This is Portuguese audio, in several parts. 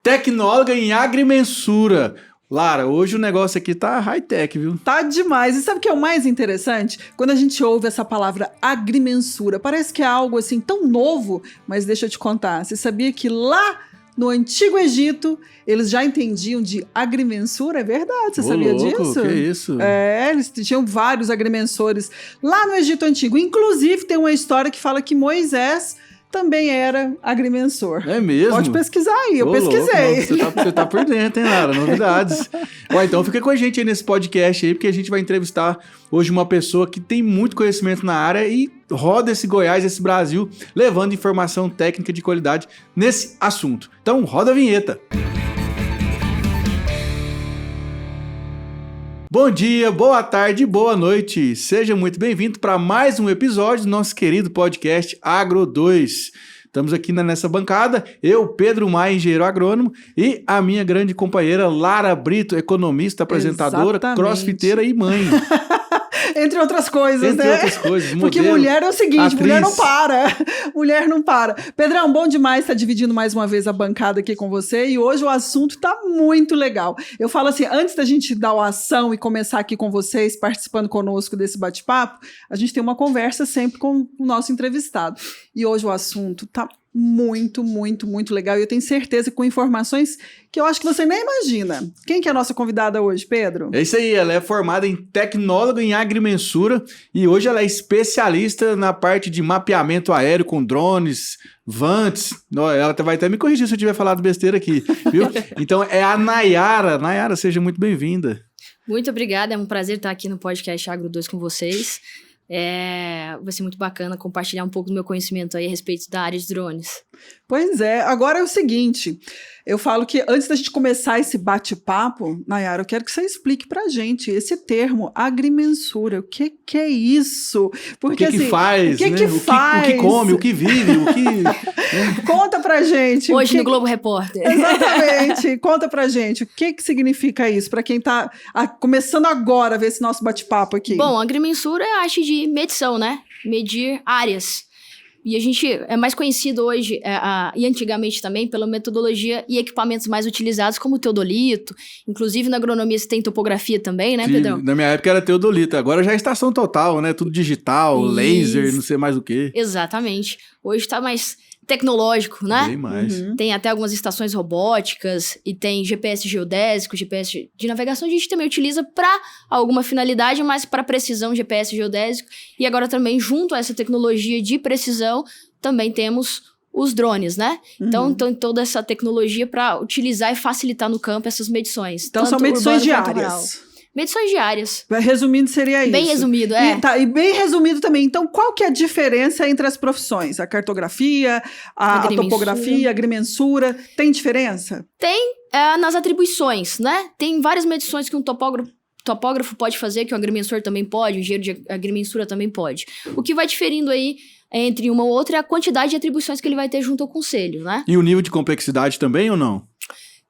tecnóloga em agrimensura. Lara, hoje o negócio aqui tá high-tech, viu? Tá demais. E sabe o que é o mais interessante? Quando a gente ouve essa palavra agrimensura, parece que é algo assim tão novo, mas deixa eu te contar. Você sabia que lá no Antigo Egito, eles já entendiam de agrimensura? É verdade, você sabia disso? Que isso? Eles tinham vários agrimensores lá no Egito Antigo. Inclusive, tem uma história que fala que Moisés também era agrimensor. É mesmo? Pode pesquisar aí, eu pesquisei. Você tá por dentro, hein, Lara? Novidades. Então fica com a gente aí nesse podcast aí, porque a gente vai entrevistar hoje uma pessoa que tem muito conhecimento na área e roda esse Goiás, esse Brasil, levando informação técnica de qualidade nesse assunto. Então, roda a vinheta. Bom dia, boa tarde, boa noite. Seja muito bem-vindo para mais um episódio do nosso querido podcast Agro 2. Estamos aqui nessa bancada, eu, Pedro Maia, engenheiro agrônomo, e a minha grande companheira Lara Brito, economista, apresentadora, Exatamente. Crossfiteira e mãe. Entre outras coisas, Entre né? outras coisas. Modelo, porque mulher é o seguinte, atriz. mulher não para. Mulher não para. Pedrão, bom demais estar dividindo mais uma vez a bancada aqui com você. E hoje o assunto tá muito legal. Eu falo assim, antes da gente dar uma ação e começar aqui com vocês, participando conosco desse bate-papo, a gente tem uma conversa sempre com o nosso entrevistado. E hoje o assunto tá muito, muito, muito legal. E eu tenho certeza com informações que eu acho que você nem imagina. Quem que é a nossa convidada hoje, Pedro? É isso aí, ela é formada em tecnóloga em agrimensura e hoje ela é especialista na parte de mapeamento aéreo com drones, vantes. Ela vai até me corrigir se eu tiver falado besteira aqui, viu? Então é a Nayara. Nayara, seja muito bem-vinda. Muito obrigada, é um prazer estar aqui no podcast Agro 2 com vocês. Vai ser muito bacana compartilhar um pouco do meu conhecimento aí a respeito da área de drones. Pois é, agora é o seguinte, eu falo que antes da gente começar esse bate-papo, Nayara, eu quero que você explique pra gente esse termo agrimensura, o que é isso? Porque, o que faz, o que né? que faz? O que come, o que vive, o que... Conta pra gente. Hoje no Globo Repórter. Exatamente, conta pra gente, o que significa isso, pra quem tá começando agora a ver esse nosso bate-papo aqui. Bom, agrimensura é a arte de medição, né? Medir áreas. E a gente é mais conhecido hoje, e antigamente também, pela metodologia e equipamentos mais utilizados, como o teodolito. Inclusive, na agronomia você tem topografia também, né, Pedrão? Na minha época era teodolito, agora já é estação total, né? Tudo digital, Isso. laser, não sei mais o quê. Exatamente. Hoje tá mais tecnológico, né? Bem mais. Uhum. Tem até algumas estações robóticas e tem GPS geodésico, GPS de navegação. A gente também utiliza para alguma finalidade, mas para precisão GPS geodésico. E agora também, junto a essa tecnologia de precisão, também temos os drones, né? Então, tem toda essa tecnologia para utilizar e facilitar no campo essas medições. Então, são medições diárias. Medições diárias. Resumindo, seria isso. Bem resumido, é. E bem resumido também. Então, qual que é a diferença entre as profissões? A cartografia, a topografia, a agrimensura. Tem diferença? Tem nas atribuições, né? Tem várias medições que um topógrafo pode fazer, que o agrimensor também pode, o engenheiro de agrimensura também pode. O que vai diferindo aí entre uma ou outra é a quantidade de atribuições que ele vai ter junto ao conselho, né? E o nível de complexidade também ou não?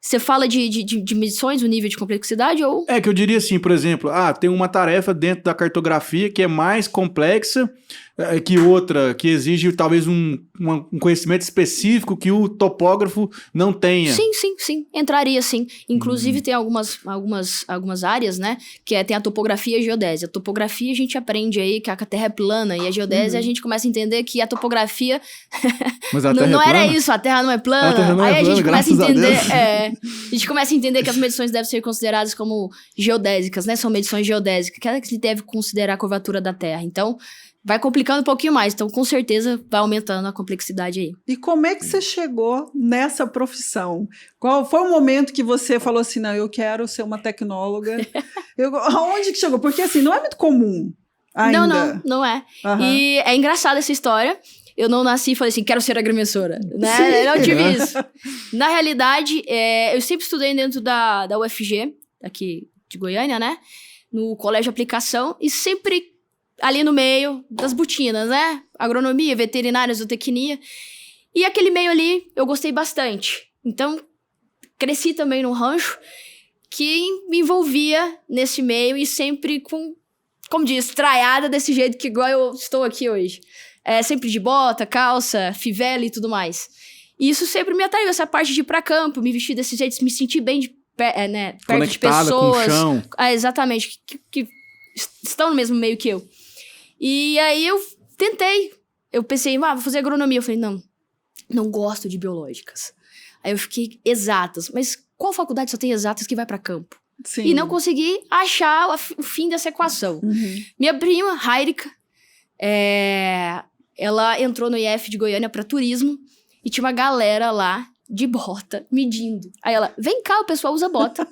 Você fala de medições, o nível de complexidade ou... É que eu diria assim, por exemplo, tem uma tarefa dentro da cartografia que é mais complexa que outra, que exige talvez um conhecimento específico que o topógrafo não tenha. Sim. Entraria sim. Inclusive tem algumas áreas, né, que tem a topografia e a geodésia. A topografia a gente aprende aí que a Terra é plana e a geodésia a gente começa a entender que a topografia Mas a não Terra é era plana? isso, a Terra não é plana. A Terra não é aí plana, a gente começa a entender, a gente começa a entender que as medições devem ser consideradas como geodésicas, né? São medições geodésicas, que a gente deve considerar a curvatura da Terra. Então, vai complicando um pouquinho mais. Então, com certeza, vai aumentando a complexidade aí. E como é que você chegou nessa profissão? Qual foi o momento que você falou assim, não, eu quero ser uma tecnóloga? Aonde que chegou? Porque, assim, não é muito comum ainda. Não é. Uhum. E é engraçada essa história. Eu não nasci e falei assim, quero ser agrimensora, né? Eu não tive isso. Na realidade, eu sempre estudei dentro da UFG, aqui de Goiânia, né? No colégio de aplicação, e sempre ali no meio das botinas, né? Agronomia, veterinária, zootecnia. E aquele meio ali, eu gostei bastante. Então, cresci também num rancho que me envolvia nesse meio e sempre com, como diz, traiada desse jeito que igual eu estou aqui hoje. Sempre de bota, calça, fivela e tudo mais. E isso sempre me atraiu, essa parte de ir pra campo, me vestir desse jeito, me sentir bem né, perto de Conectada com o pessoas. chão. Exatamente, que estão no mesmo meio que eu. E aí eu tentei. Eu pensei, vou fazer agronomia. Eu falei, não gosto de biológicas. Aí eu fiquei exatas. Mas qual faculdade só tem exatas que vai pra campo? Sim. E não consegui achar o fim dessa equação. Minha prima, Hairika, ela entrou no IF de Goiânia pra turismo e tinha uma galera lá de bota, medindo. Aí ela, vem cá, o pessoal usa bota.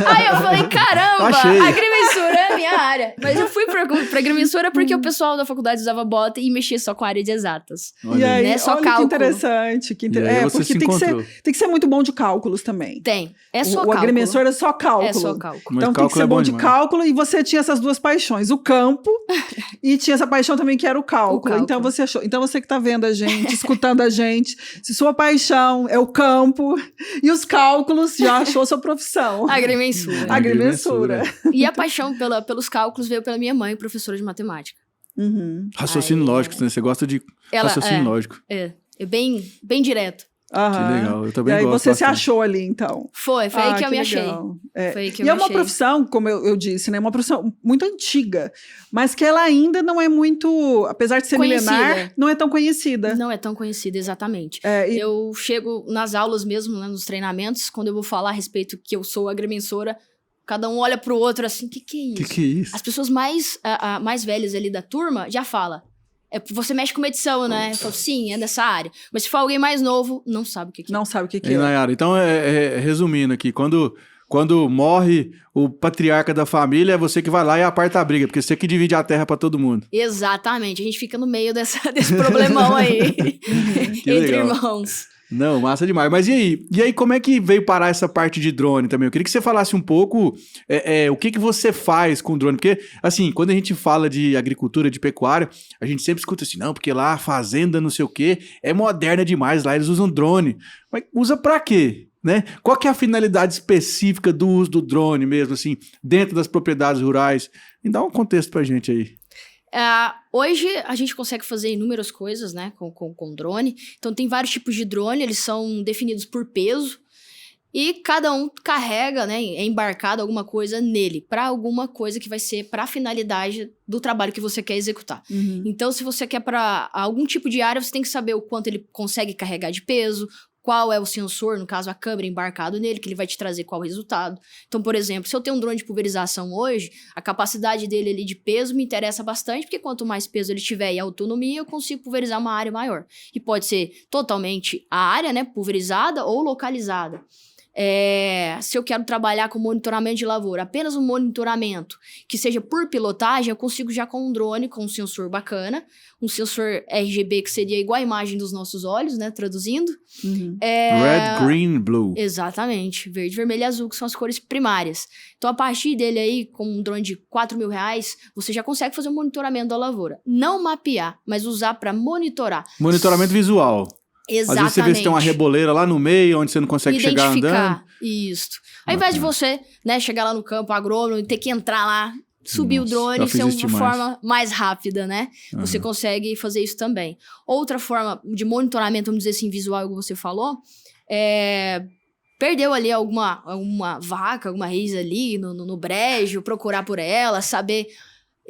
Aí eu falei, caramba, Achei. a agrimensura é a minha área. Mas eu fui pra agrimensura porque o pessoal da faculdade usava bota e mexia só com a área de exatas. E aí, Né? Só olha cálculo. que interessante. E aí você porque se encontrou. tem que ser muito bom de cálculos também. Tem. É só O cálculo. agrimensor é só cálculo. É só cálculo. Mas Então tem que cálculo ser é bom bom de demais. cálculo e você tinha essas duas paixões, o campo e tinha essa paixão também que era o cálculo. Então você achou, então você que tá vendo a gente, escutando a gente, se sua paixão é o campo e os cálculos, já achou sua profissão. Agrimensura. Agrimensura. E a paixão pelos cálculos veio pela minha mãe, professora de matemática. Raciocínio Aí, lógico, né? Você gosta de raciocínio lógico. É bem direto. Aham. Que legal, eu também E aí gosto você se bastante. achou ali, então. Foi aí que eu que me achei. legal. Foi aí que eu E me é uma achei. profissão, como eu disse, né? Uma profissão muito antiga, mas que ela ainda não é muito, apesar de ser Conhecida. milenar, não é tão conhecida. Não é tão conhecida, exatamente. É, e- Eu chego nas aulas mesmo, né, nos treinamentos, quando eu vou falar a respeito que eu sou agrimensora, cada um olha pro outro assim, que é isso? Que é isso? As pessoas mais velhas ali da turma já falam. Você mexe com medição, né? Eu falo, sim, é dessa área. Mas se for alguém mais novo, não sabe o que é. Não sabe o que E é. Nayara, então, resumindo aqui, quando morre o patriarca da família, é você que vai lá e aparta a briga, porque você que divide a terra pra todo mundo. Exatamente. A gente fica no meio desse problemão aí. Que Entre legal. irmãos. Não, massa demais. Mas e aí? E aí, como é que veio parar essa parte de drone também? Eu queria que você falasse um pouco o que você faz com drone. Porque, assim, quando a gente fala de agricultura, de pecuária, a gente sempre escuta assim, não, porque lá a fazenda não sei o quê é moderna demais, lá eles usam drone. Mas usa pra quê? Né? Qual que é a finalidade específica do uso do drone mesmo, assim, dentro das propriedades rurais? Me dá um contexto pra gente aí. Hoje a gente consegue fazer inúmeras coisas, né, com drone. Então tem vários tipos de drone, eles são definidos por peso e cada um carrega, né, é embarcado alguma coisa nele, para alguma coisa que vai ser para a finalidade do trabalho que você quer executar. Então se você quer para algum tipo de área, você tem que saber o quanto ele consegue carregar de peso, qual é o sensor, no caso a câmera embarcado nele, que ele vai te trazer qual resultado. Então, por exemplo, se eu tenho um drone de pulverização hoje, a capacidade dele ali de peso me interessa bastante, porque quanto mais peso ele tiver e autonomia, eu consigo pulverizar uma área maior. E pode ser totalmente a área, né, pulverizada ou localizada. Se eu quero trabalhar com monitoramento de lavoura, apenas um monitoramento que seja por pilotagem, eu consigo já com um drone, com um sensor bacana, um sensor RGB que seria igual a imagem dos nossos olhos, né, traduzindo. Red, green, blue. Exatamente, verde, vermelho e azul, que são as cores primárias. Então, a partir dele aí, com um drone de R$4.000, você já consegue fazer um monitoramento da lavoura. Não mapear, mas usar para monitorar. Monitoramento visual. Exatamente. Às vezes você vê se tem uma reboleira lá no meio, onde você não consegue chegar andando. Isso. Ao invés de você, né, chegar lá no campo agrônomo e ter que entrar lá, subir Nossa, o drone já e fiz ser isso uma demais. forma mais rápida, né? Você consegue fazer isso também. Outra forma de monitoramento, vamos dizer assim, visual, como você falou, perdeu ali alguma vaca, alguma reis ali no brejo, procurar por ela, saber,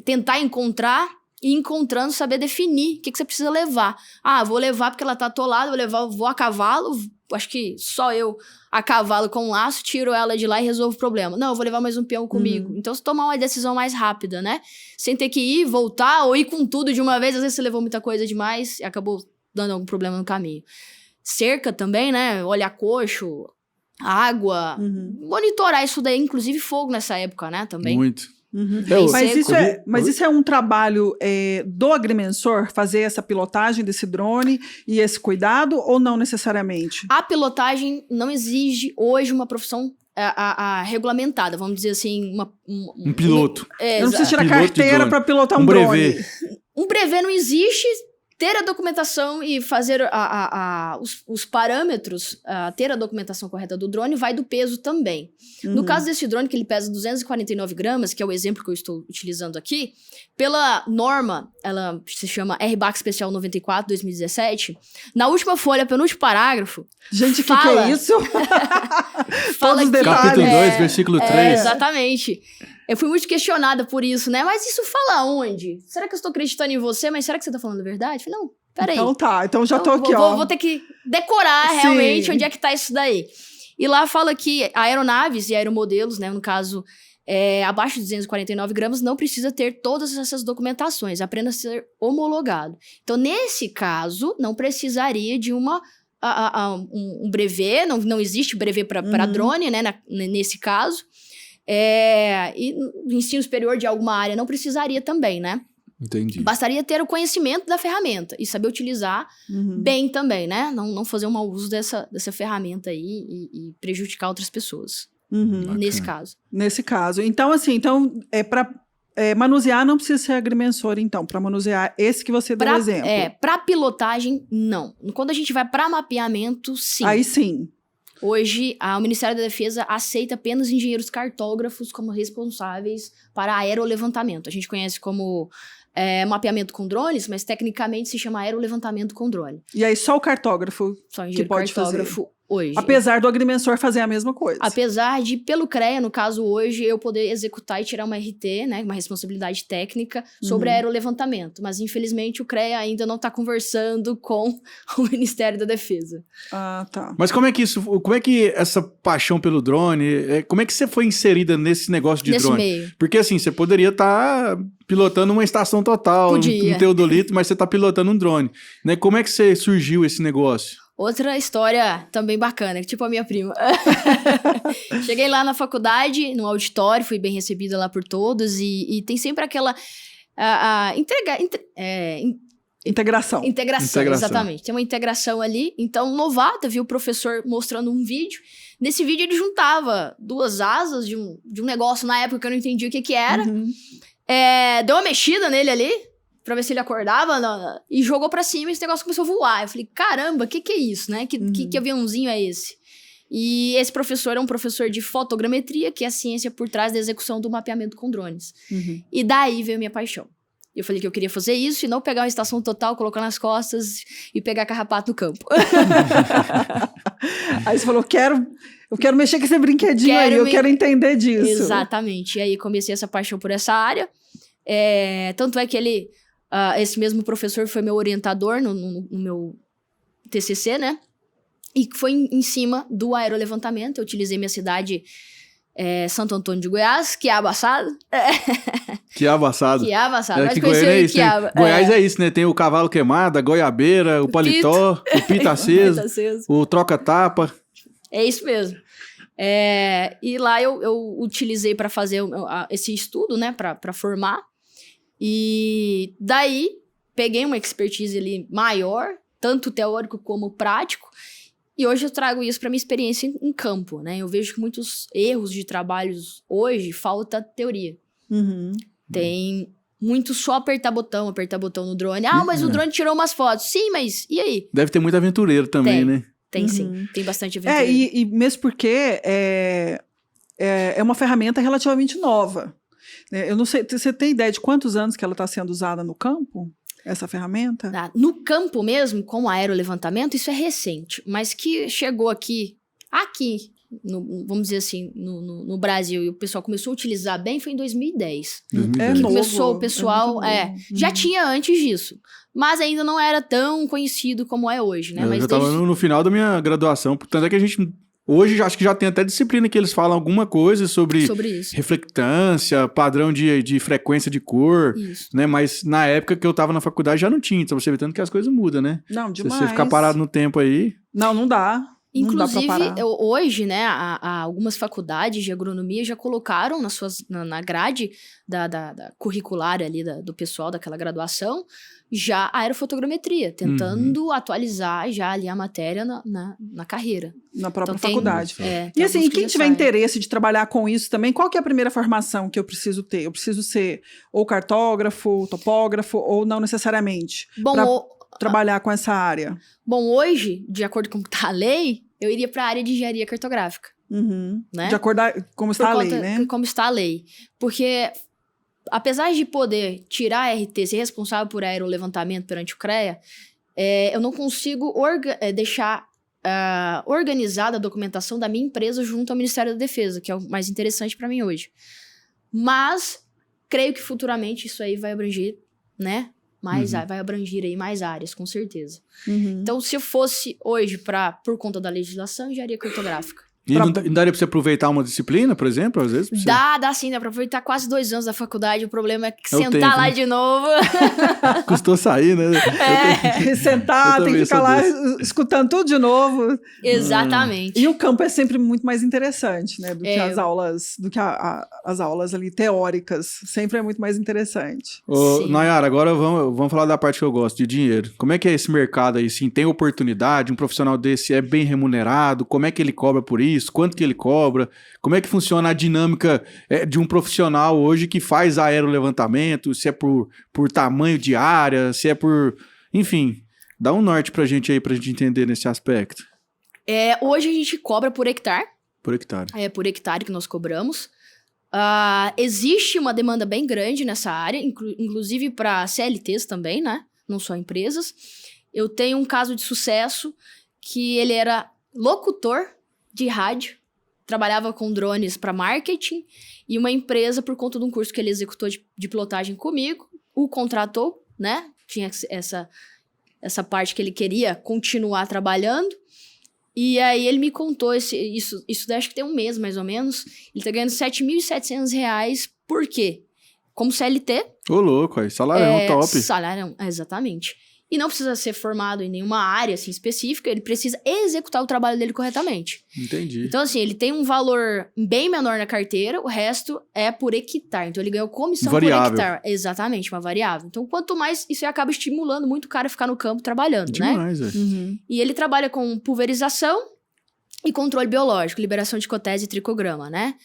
tentar encontrar e encontrando, saber definir o que você precisa levar. Vou levar porque ela tá atolada, vou a cavalo, acho que só eu a cavalo com um laço, tiro ela de lá e resolvo o problema. Não, eu vou levar mais um peão comigo. Então, você tomar uma decisão mais rápida, né? Sem ter que ir, voltar ou ir com tudo de uma vez. Às vezes você levou muita coisa demais e acabou dando algum problema no caminho. Cerca também, né? Olhar coxo, água. Monitorar isso daí, inclusive fogo nessa época, né? Também. Muito. Mas isso é um trabalho do agrimensor, fazer essa pilotagem desse drone e esse cuidado, ou não necessariamente? A pilotagem não exige hoje uma profissão regulamentada, vamos dizer assim, Um piloto. Eu não preciso tirar Piloto de carteira drone. para pilotar um Um drone. brevet. Um brevet não existe, ter a documentação e fazer os parâmetros, ter a documentação correta do drone, vai do peso também. No caso desse drone, que ele pesa 249 gramas, que é o exemplo que eu estou utilizando aqui, pela norma, ela se chama RBAC Especial 94, 2017, na última folha, penúltimo parágrafo... Gente, o que é isso? Fala Todos os que, detalhes. Capítulo 2, versículo 3. Exatamente. Eu fui muito questionada por isso, né? Mas isso fala onde? Será que eu estou acreditando em você, mas será que você tá falando a verdade? Eu falei, não, peraí. Então tá, então já tô aqui, Vou ter que decorar realmente onde é que tá isso daí. E lá fala que aeronaves e aeromodelos, né, no caso, abaixo de 249 gramas, não precisa ter todas essas documentações, apenas ser homologado. Então, nesse caso, não precisaria de um brevet, não existe brevet para drone, né, nesse caso. E no ensino superior de alguma área não precisaria também, né? Entendi. Bastaria ter o conhecimento da ferramenta e saber utilizar bem também, né? Não fazer um mau uso dessa ferramenta aí e prejudicar outras pessoas. Nesse caso. Nesse caso. Então, assim, para manusear não precisa ser agrimensor, então, para manusear esse que você deu o exemplo. Para pilotagem, não. Quando a gente vai para mapeamento, sim. Aí sim. Hoje, o Ministério da Defesa aceita apenas engenheiros cartógrafos como responsáveis para aerolevantamento. A gente conhece como mapeamento com drones, mas tecnicamente se chama aerolevantamento com drone. E aí só o cartógrafo só engenheiro que pode cartógrafo fazer. Hoje. Apesar do agrimensor fazer a mesma coisa. Apesar de, pelo CREA, no caso hoje, eu poder executar e tirar uma RT, né, uma responsabilidade técnica, sobre aerolevantamento. Mas, infelizmente, o CREA ainda não está conversando com o Ministério da Defesa. Ah, tá. Mas como é que essa paixão pelo drone, como é que você foi inserida nesse negócio de drone? Meio. Porque, assim, você poderia estar pilotando uma estação total, um teodolito, mas você está pilotando um drone, né? Como é que você surgiu esse negócio? Outra história também bacana, tipo a minha prima. Cheguei lá na faculdade, no auditório, fui bem recebida lá por todos, e tem sempre aquela... Integração, exatamente. Tem uma integração ali. Então, novata, viu o professor mostrando um vídeo. Nesse vídeo, ele juntava duas asas de um negócio, na época que eu não entendi o que era. Deu uma mexida nele ali, pra ver se ele acordava, e jogou pra cima e esse negócio começou a voar. Eu falei, caramba, o que é isso, né? Que aviãozinho é esse? E esse professor é um professor de fotogrametria, que é a ciência por trás da execução do mapeamento com drones. E daí veio a minha paixão. Eu falei que eu queria fazer isso e não pegar uma estação total, colocar nas costas e pegar carrapato no campo. Aí você falou, eu quero mexer com esse brinquedinho eu quero entender disso. Exatamente. E aí comecei essa paixão por essa área. Tanto é que esse mesmo professor foi meu orientador no meu TCC, né? E foi em cima do aerolevantamento. Eu utilizei minha cidade, Santo Antônio de Goiás, Quiaba assado. Quiaba assado. Quiaba assado. Que Goiânia é isso, Goiás é isso, né? Tem o cavalo queimado, a goiabeira, o paletó, o pito aceso, o troca-tapa. É isso mesmo. E lá eu utilizei para fazer esse estudo, né? Para formar. E daí, peguei uma expertise ali maior, tanto teórico como prático, e hoje eu trago isso para minha experiência em campo, né? Eu vejo que muitos erros de trabalhos hoje, falta teoria. Tem muito só apertar botão no drone. Mas o drone tirou umas fotos. Sim, mas e aí? Deve ter muito aventureiro também, né? Tem sim, tem bastante aventureiro. E mesmo porque é uma ferramenta relativamente nova. Eu não sei, você tem ideia de quantos anos que ela está sendo usada no campo, essa ferramenta? No campo mesmo, com o aerolevantamento, isso é recente. Mas que chegou aqui, vamos dizer assim, no Brasil, e o pessoal começou a utilizar bem, foi em 2010. Novo. Começou o pessoal, já tinha antes disso. Mas ainda não era tão conhecido como é hoje, né? Eu já estava no final da minha graduação, portanto é que a gente... Hoje, acho que já tem até disciplina que eles falam alguma coisa sobre isso. Reflectância, padrão de frequência de cor, né? Mas na época que eu tava na faculdade já não tinha, então você vê tanto que as coisas mudam, né? Não, demais. Se você ficar parado no tempo aí... Não dá. Inclusive, hoje, né, algumas faculdades de agronomia já colocaram na grade da curricular ali do pessoal daquela graduação, já a aerofotogrametria, tentando atualizar já ali a matéria na carreira. Na própria faculdade. E assim, quem tiver interesse de trabalhar com isso também, qual que é a primeira formação que eu preciso ter? Eu preciso ser ou cartógrafo, topógrafo, ou não necessariamente? Bom, trabalhar com essa área? Bom, hoje, de acordo com o que está a lei, eu iria para a área de engenharia cartográfica. Né? De acordo com está a lei, né? Como está a lei. Porque, apesar de poder tirar a RT, ser responsável por aerolevantamento perante o CREA, eu não consigo deixar organizada a documentação da minha empresa junto ao Ministério da Defesa, que é o mais interessante para mim hoje. Mas, creio que futuramente isso aí vai abranger, né? Vai abranger aí mais áreas, com certeza. Então, se eu fosse hoje por conta da legislação, engenharia cartográfica. E não daria pra você aproveitar uma disciplina, por exemplo, às vezes? Dá sim, dá pra aproveitar quase 2 anos da faculdade. O problema é que sentar tempo, lá né? de novo. Custou sair, né? Sentar, tem que ficar lá escutando tudo de novo. Exatamente. E o campo é sempre muito mais interessante, né? Do que as aulas, as aulas ali teóricas. Sempre é muito mais interessante. Nayara, agora vamos falar da parte que eu gosto, de dinheiro. Como é que é esse mercado aí? Sim, tem oportunidade? Um profissional desse é bem remunerado? Como é que ele cobra por isso? Quanto que ele cobra? Como é que funciona a dinâmica de um profissional hoje que faz aerolevantamento? Se é por tamanho de área, se é por... Enfim, dá um norte pra gente aí, pra gente entender nesse aspecto. Hoje a gente cobra por hectare. Por hectare. É por hectare que nós cobramos. Existe uma demanda bem grande nessa área, inclusive para CLTs também, né? Não só empresas. Eu tenho um caso de sucesso que ele era locutor de rádio, trabalhava com drones para marketing, e uma empresa, por conta de um curso que ele executou de pilotagem comigo, o contratou, né? Tinha essa parte que ele queria continuar trabalhando, e aí ele me contou isso acho que tem um mês, mais ou menos, ele tá ganhando R$7.700, por quê? Como CLT. Ô, louco, aí, salarião top. Salarião, exatamente. E não precisa ser formado em nenhuma área assim, específica, ele precisa executar o trabalho dele corretamente. Entendi. Então, assim, ele tem um valor bem menor na carteira, o resto é por hectare. Então, ele ganhou comissão variável. por hectare. Exatamente, uma variável. Então, quanto mais, isso acaba estimulando muito o cara a ficar no campo trabalhando, demais, né? E ele trabalha com pulverização e controle biológico, liberação de cotese e tricograma, né?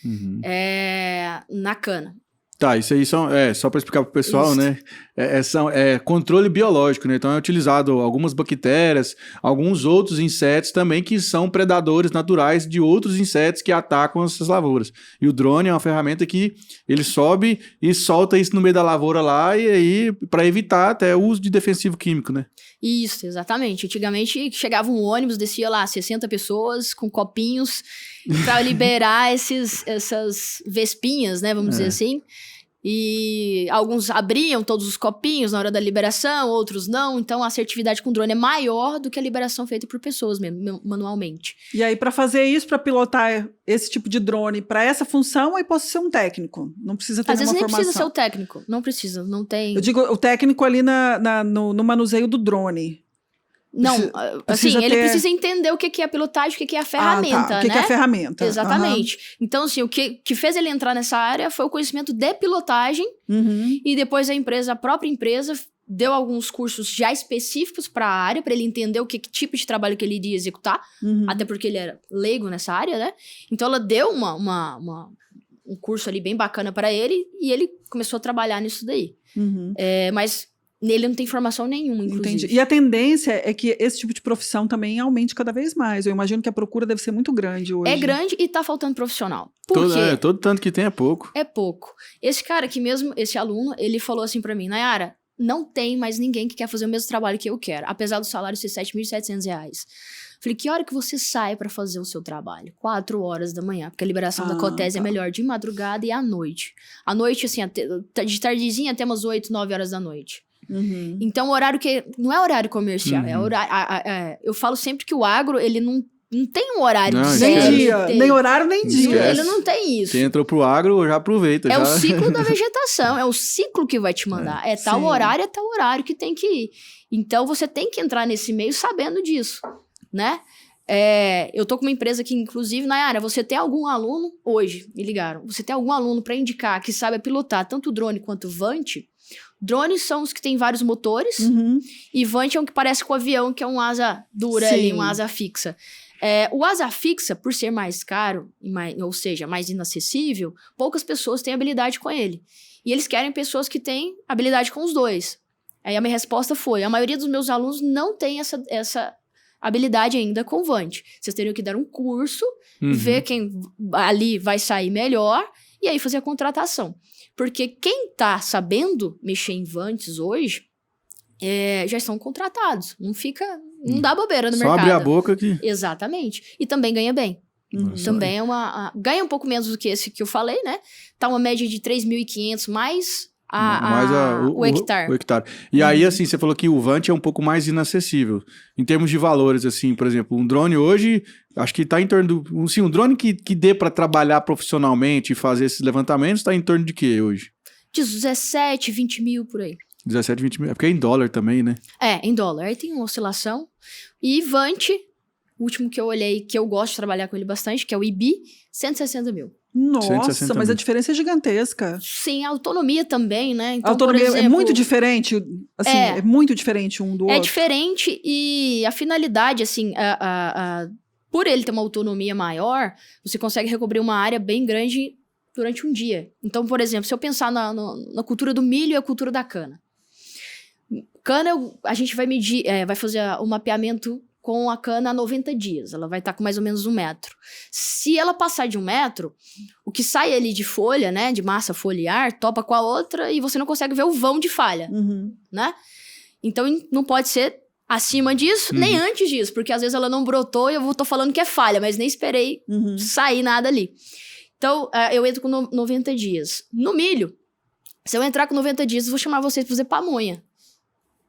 Na cana. Tá, isso aí só para explicar pro pessoal, Isso. né? É controle biológico, né? Então é utilizado algumas bactérias, alguns outros insetos também que são predadores naturais de outros insetos que atacam essas lavouras. E o drone é uma ferramenta que ele sobe e solta isso no meio da lavoura lá, e aí para evitar até o uso de defensivo químico, né? Isso, exatamente. Antigamente chegava um ônibus, descia lá 60 pessoas com copinhos para liberar essas vespinhas, né? Vamos dizer assim. E alguns abriam todos os copinhos na hora da liberação, outros não. Então a assertividade com drone é maior do que a liberação feita por pessoas mesmo, manualmente. E aí, para fazer isso, para pilotar esse tipo de drone para essa função, aí posso ser um técnico. Não precisa ter nenhuma formação. Às vezes nem precisa ser o técnico. Não precisa, não tem... Eu digo o técnico ali no manuseio do drone. Não, Precisa ele precisa entender o que é a pilotagem, o que é a ferramenta, O que é a ferramenta. Exatamente. Então, assim, o que fez ele entrar nessa área foi o conhecimento de pilotagem, e depois a própria empresa deu alguns cursos já específicos para a área, para ele entender que tipo de trabalho que ele iria executar, até porque ele era leigo nessa área, né? Então, ela deu um curso ali bem bacana para ele, e ele começou a trabalhar nisso daí. Mas... nele não tem formação nenhuma, inclusive. Entendi. E a tendência é que esse tipo de profissão também aumente cada vez mais. Eu imagino que a procura deve ser muito grande hoje. É grande e tá faltando profissional. Por quê? Todo tanto que tem é pouco. É pouco. Esse cara aqui mesmo, esse aluno, ele falou assim pra mim, Nayara, não tem mais ninguém que quer fazer o mesmo trabalho que eu quero, apesar do salário ser R$7.700. Falei, que hora que você sai pra fazer o seu trabalho? 4 horas da manhã, porque a liberação da cotese é melhor de madrugada e à noite. À noite, assim, de tardezinha até umas 8, 9 horas da noite. Então, horário que não é horário comercial, é horário. Eu falo sempre que o agro, ele não tem um horário de nem dia, nem horário, nem dia. Ele não tem isso. Quem entrou pro agro, já aproveita. O ciclo da vegetação, é o ciclo que vai te mandar. É tal horário, é tal horário que tem que ir. Então, você tem que entrar nesse meio sabendo disso, né? Eu tô com uma empresa que, inclusive, Nayara, você tem algum aluno, hoje, me ligaram, você tem algum aluno para indicar que sabe pilotar tanto drone quanto Vant? Drones são os que tem vários motores, e Vant é um que parece com o avião, que é um asa dura ali, uma asa fixa. O asa fixa, por ser mais caro, ou seja, mais inacessível, poucas pessoas têm habilidade com ele. E eles querem pessoas que têm habilidade com os dois. Aí a minha resposta foi, a maioria dos meus alunos não tem essa habilidade ainda com Vant. Vocês teriam que dar um curso, ver quem ali vai sair melhor, e aí fazer a contratação. Porque quem tá sabendo mexer em Vantes hoje, já estão contratados. Não dá bobeira no Só mercado. abre a boca aqui. Exatamente. E também ganha bem. Também ganha um pouco menos do que esse que eu falei, né? Tá uma média de 3.500 mais o hectare. O hectare. E aí, assim, você falou que o Vant é um pouco mais inacessível. Em termos de valores, assim, por exemplo, um drone hoje, acho que tá em torno do... um drone que dê para trabalhar profissionalmente e fazer esses levantamentos, tá em torno de quê hoje? De 17, 20 mil por aí. 17, 20 mil. É porque é em dólar também, né? Em dólar. Aí tem uma oscilação. E Vant, o último que eu olhei, que eu gosto de trabalhar com ele bastante, que é o IBI, 160 mil. Nossa, 160 mas mil. a diferença é gigantesca. Sim, a autonomia também, né? Então, A autonomia por exemplo, é muito diferente, assim, é muito diferente um do outro. É diferente e a finalidade, assim, por ele ter uma autonomia maior, você consegue recobrir uma área bem grande durante um dia. Então, por exemplo, se eu pensar na cultura do milho e a cultura da cana. Cana, a gente vai medir, vai fazer o mapeamento com a cana a 90 dias. Ela vai estar com mais ou menos 1 metro. Se ela passar de 1 metro, o que sai ali de folha, né, de massa foliar, topa com a outra e você não consegue ver o vão de falha, né? Então, não pode ser acima disso, nem antes disso, porque às vezes ela não brotou e eu tô falando que é falha, mas nem esperei sair nada ali. Então, eu entro com 90 dias. No milho, se eu entrar com 90 dias, eu vou chamar vocês para fazer pamonha.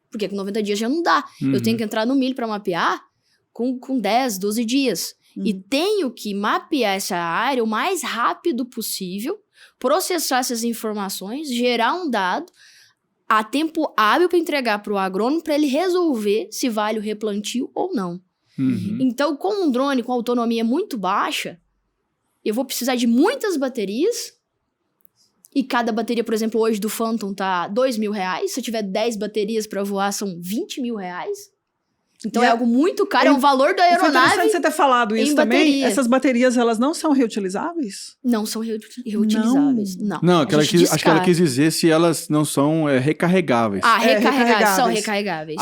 Porque com 90 dias já não dá. Eu tenho que entrar no milho para mapear com 10, 12 dias. E tenho que mapear essa área o mais rápido possível, processar essas informações, gerar um dado a tempo hábil para entregar para o agrônomo para ele resolver se vale o replantio ou não. Então, com um drone com autonomia muito baixa, eu vou precisar de muitas baterias. E cada bateria, por exemplo, hoje do Phantom tá R$2.000. Se eu tiver 10 baterias para voar, são R$20.000. Então é algo muito caro, é um valor da aeronave. Foi interessante você ter falado isso também. Bateria. Essas baterias, elas não são reutilizáveis? Não são reutilizáveis. Não. Não, acho que ela quis dizer se elas não são recarregáveis. Recarregáveis. São recarregáveis.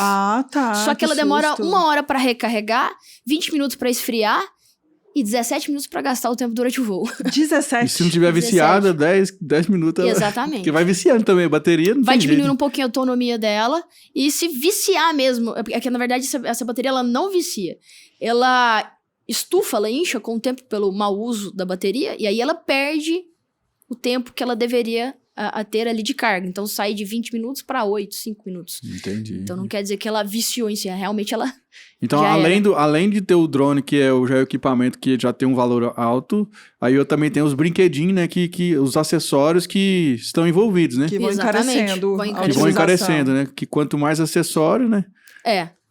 Tá. Só que ela demora 1 hora para recarregar, 20 minutos para esfriar e 17 minutos para gastar o tempo durante o voo. 17. E se não tiver viciada, 10 minutos... Exatamente. Porque vai viciando também, a bateria não vai tem diminuindo jeito. um pouquinho a autonomia dela. E se viciar mesmo... É que, na verdade, essa bateria, ela não vicia. Ela estufa, ela incha com o tempo pelo mau uso da bateria. E aí ela perde o tempo que ela deveria a ter ali de carga. Então, sai de 20 minutos para 8, 5 minutos. Entendi. Então, não quer dizer que ela viciou em si. Realmente, ela... Então, além de ter o drone, que é já o equipamento que já tem um valor alto, aí eu também tenho os brinquedinhos, né? Os acessórios que estão envolvidos, né? Que vão encarecendo. Que vão encarecendo, né? Que quanto mais acessório, né?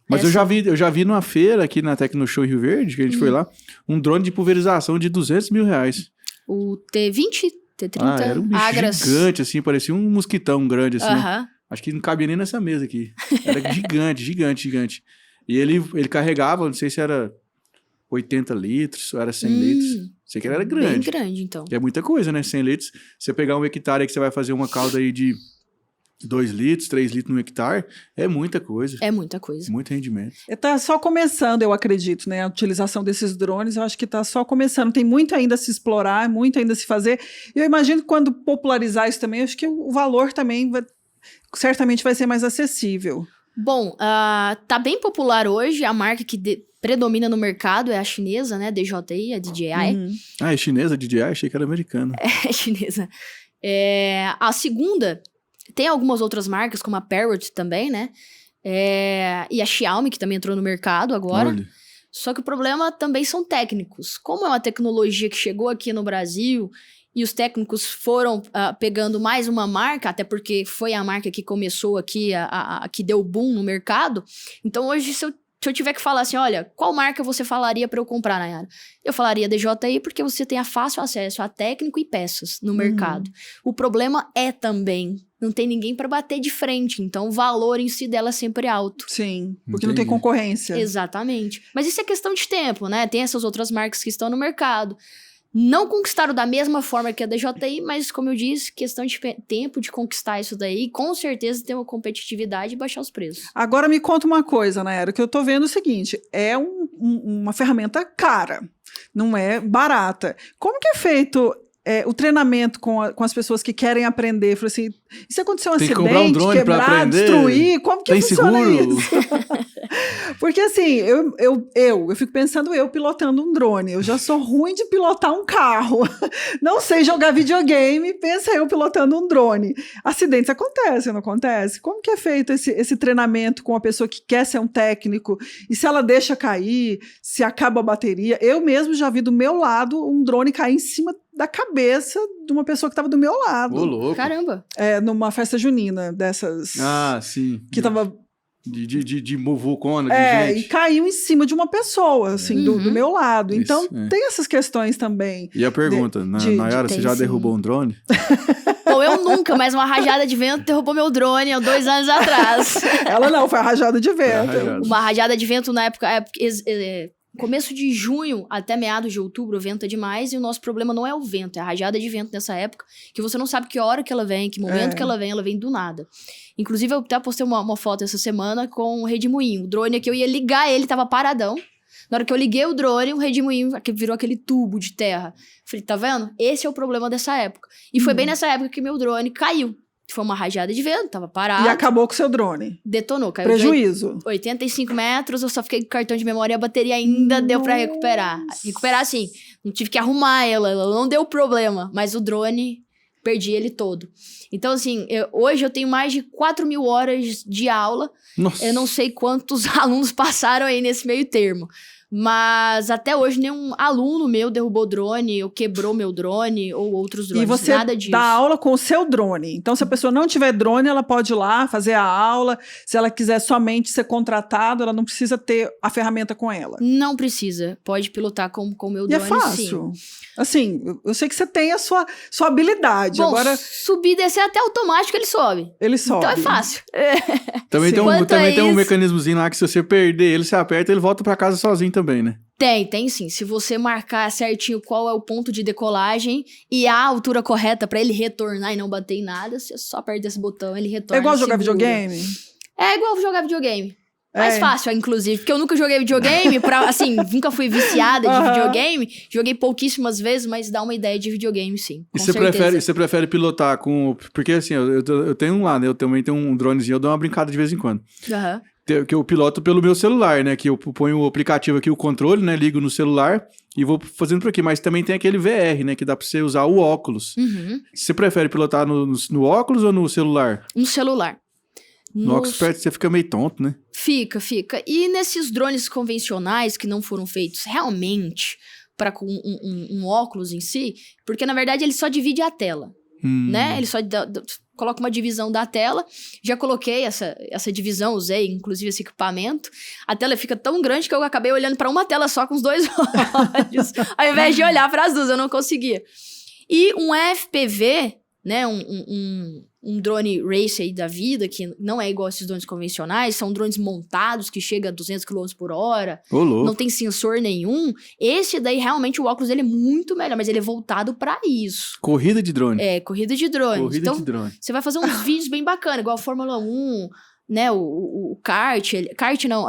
Mas eu já vi numa feira aqui na Tecnoshow em Rio Verde, que a gente foi lá, um drone de pulverização de R$200.000. O T20, T30, era um bicho Agras. gigante, assim, parecia um mosquitão grande, assim. Aham. Acho que não cabia nem nessa mesa aqui. Era gigante. E ele carregava, não sei se era 80 litros ou era 100 litros. Sei que ele era grande. Bem grande, então. Que é muita coisa, né? 100 litros. Você pegar um hectare aí que você vai fazer uma calda aí de 2 litros, 3 litros no hectare, é muita coisa. É muita coisa. Muito rendimento. Está só começando, eu acredito, né? A utilização desses drones, eu acho que está só começando. Tem muito ainda a se explorar, muito ainda a se fazer. E eu imagino que quando popularizar isso também, acho que o valor também certamente vai ser mais acessível. Bom, tá bem popular hoje. A marca que predomina no mercado é a chinesa, né? DJI, a DJI. É chinesa, DJI? Achei que era americana. É chinesa. A segunda, tem algumas outras marcas, como a Parrot também, né? E a Xiaomi, que também entrou no mercado agora. Olha. Só que o problema também são técnicos. Como é uma tecnologia que chegou aqui no Brasil e os técnicos foram pegando mais uma marca, até porque foi a marca que começou aqui, que deu boom no mercado. Então, hoje, se eu tiver que falar assim, olha, qual marca você falaria para eu comprar, Nayara? Eu falaria DJI porque você tem fácil acesso a técnico e peças no mercado. O problema também, não tem ninguém para bater de frente, então o valor em si dela é sempre alto. Sim, porque não tem concorrência. Exatamente. Mas isso é questão de tempo, né? Tem essas outras marcas que estão no mercado. Não conquistaram da mesma forma que a DJI, mas como eu disse, questão de tempo de conquistar isso daí, com certeza ter uma competitividade e baixar os preços. Agora me conta uma coisa, Nayara, que eu tô vendo o seguinte, é uma ferramenta cara, não é barata. Como que é feito o treinamento com as pessoas que querem aprender? Falei assim, e se acontecer um Tem que acidente, comprar um drone pra quebrar, aprender? destruir, como que Tem funciona seguro? isso? Porque assim, eu fico pensando eu pilotando um drone, eu já sou ruim de pilotar um carro, não sei jogar videogame, pensa eu pilotando um drone. Acidentes acontecem, não acontece? Como que é feito esse treinamento com a pessoa que quer ser um técnico, e se ela deixa cair, se acaba a bateria? Eu mesmo já vi do meu lado um drone cair em cima da cabeça de uma pessoa que estava do meu lado. Ô, louco. Caramba! Numa festa junina dessas... Ah, sim. Que tava... De muvucona, de e gente. caiu em cima de uma pessoa, assim, do meu lado. Isso, Então, é. tem essas questões também. E a pergunta, Nayara, você tem já sim. derrubou um drone? Bom, eu nunca, mas uma rajada de vento derrubou meu drone há 2 anos atrás. Ela não, foi a rajada de vento. rajada. Uma rajada de vento na época... começo de junho até meados de outubro venta demais e o nosso problema não é o vento, é a rajada de vento nessa época, que você não sabe que hora que ela vem, que momento que ela vem do nada. Inclusive, eu até postei uma foto essa semana com o redemoinho. O drone que eu ia ligar ele, tava paradão. Na hora que eu liguei o drone, o redemoinho virou aquele tubo de terra. Falei, tá vendo? Esse é o problema dessa época. E foi bem nessa época que meu drone caiu. Foi uma rajada de vento, tava parado. E acabou com o seu drone. Detonou, caiu Prejuízo. 85 metros, eu só fiquei com cartão de memória e a bateria ainda deu pra recuperar. Recuperar, assim, não tive que arrumar ela não deu problema. Mas o drone, perdi ele todo. Então, assim, hoje eu tenho mais de 4.000 horas de aula. Nossa. Eu não sei quantos alunos passaram aí nesse meio termo. Mas até hoje nenhum aluno meu derrubou drone, ou quebrou meu drone, ou outros drones, E você nada disso. dá aula com o seu drone. Então, se a pessoa não tiver drone, ela pode ir lá fazer a aula. Se ela quiser somente ser contratada, ela não precisa ter a ferramenta com ela. Não precisa, pode pilotar com o meu E drone, é fácil. sim. Assim, eu sei que você tem a sua habilidade. Bom, Agora, subir e descer até automático ele sobe. ele sobe. Então é fácil. Também Sim. tem Quanto a um isso- mecanismozinho lá que se você perder ele, você aperta, ele volta pra casa sozinho também, né? Tem sim. Se você marcar certinho qual é o ponto de decolagem e a altura correta pra ele retornar e não bater em nada, você só aperta esse botão, ele retorna. É igual jogar seguro. videogame? É igual jogar videogame. Mais É. fácil, inclusive, porque eu nunca joguei videogame, assim, nunca fui viciada de Aham. videogame. Joguei pouquíssimas vezes, mas dá uma ideia de videogame, sim. E Com você certeza. prefere pilotar com... Porque assim, eu tenho um lá, né? Eu também tenho um dronezinho, eu dou uma brincada de vez em quando. Aham. Que eu piloto pelo meu celular, né? Que eu ponho o aplicativo aqui, o controle, né? Ligo no celular e vou fazendo por aqui. Mas também tem aquele VR, né? Que dá pra você usar o óculos. Uhum. Você prefere pilotar no óculos ou no celular? No celular. No óculos perto você fica meio tonto, né? Fica. E nesses drones convencionais que não foram feitos realmente para com um óculos em si, porque na verdade ele só divide a tela, né? Ele só coloca uma divisão da tela. Já coloquei essa divisão, usei inclusive esse equipamento. A tela fica tão grande que eu acabei olhando para uma tela só com os 2 olhos, ao invés de olhar para as duas, eu não conseguia. E um FPV, né, um drone race aí da vida, que não é igual esses drones convencionais, são drones montados que chega a 200 km por hora, Ô, louco. não tem sensor nenhum. Esse daí, realmente, o óculos dele é muito melhor, mas ele é voltado pra isso. Corrida de drone. É, corrida de drones. Corrida Então, de drone. você vai fazer uns vídeos bem bacanas, igual a Fórmula 1, né, o kart, kart não,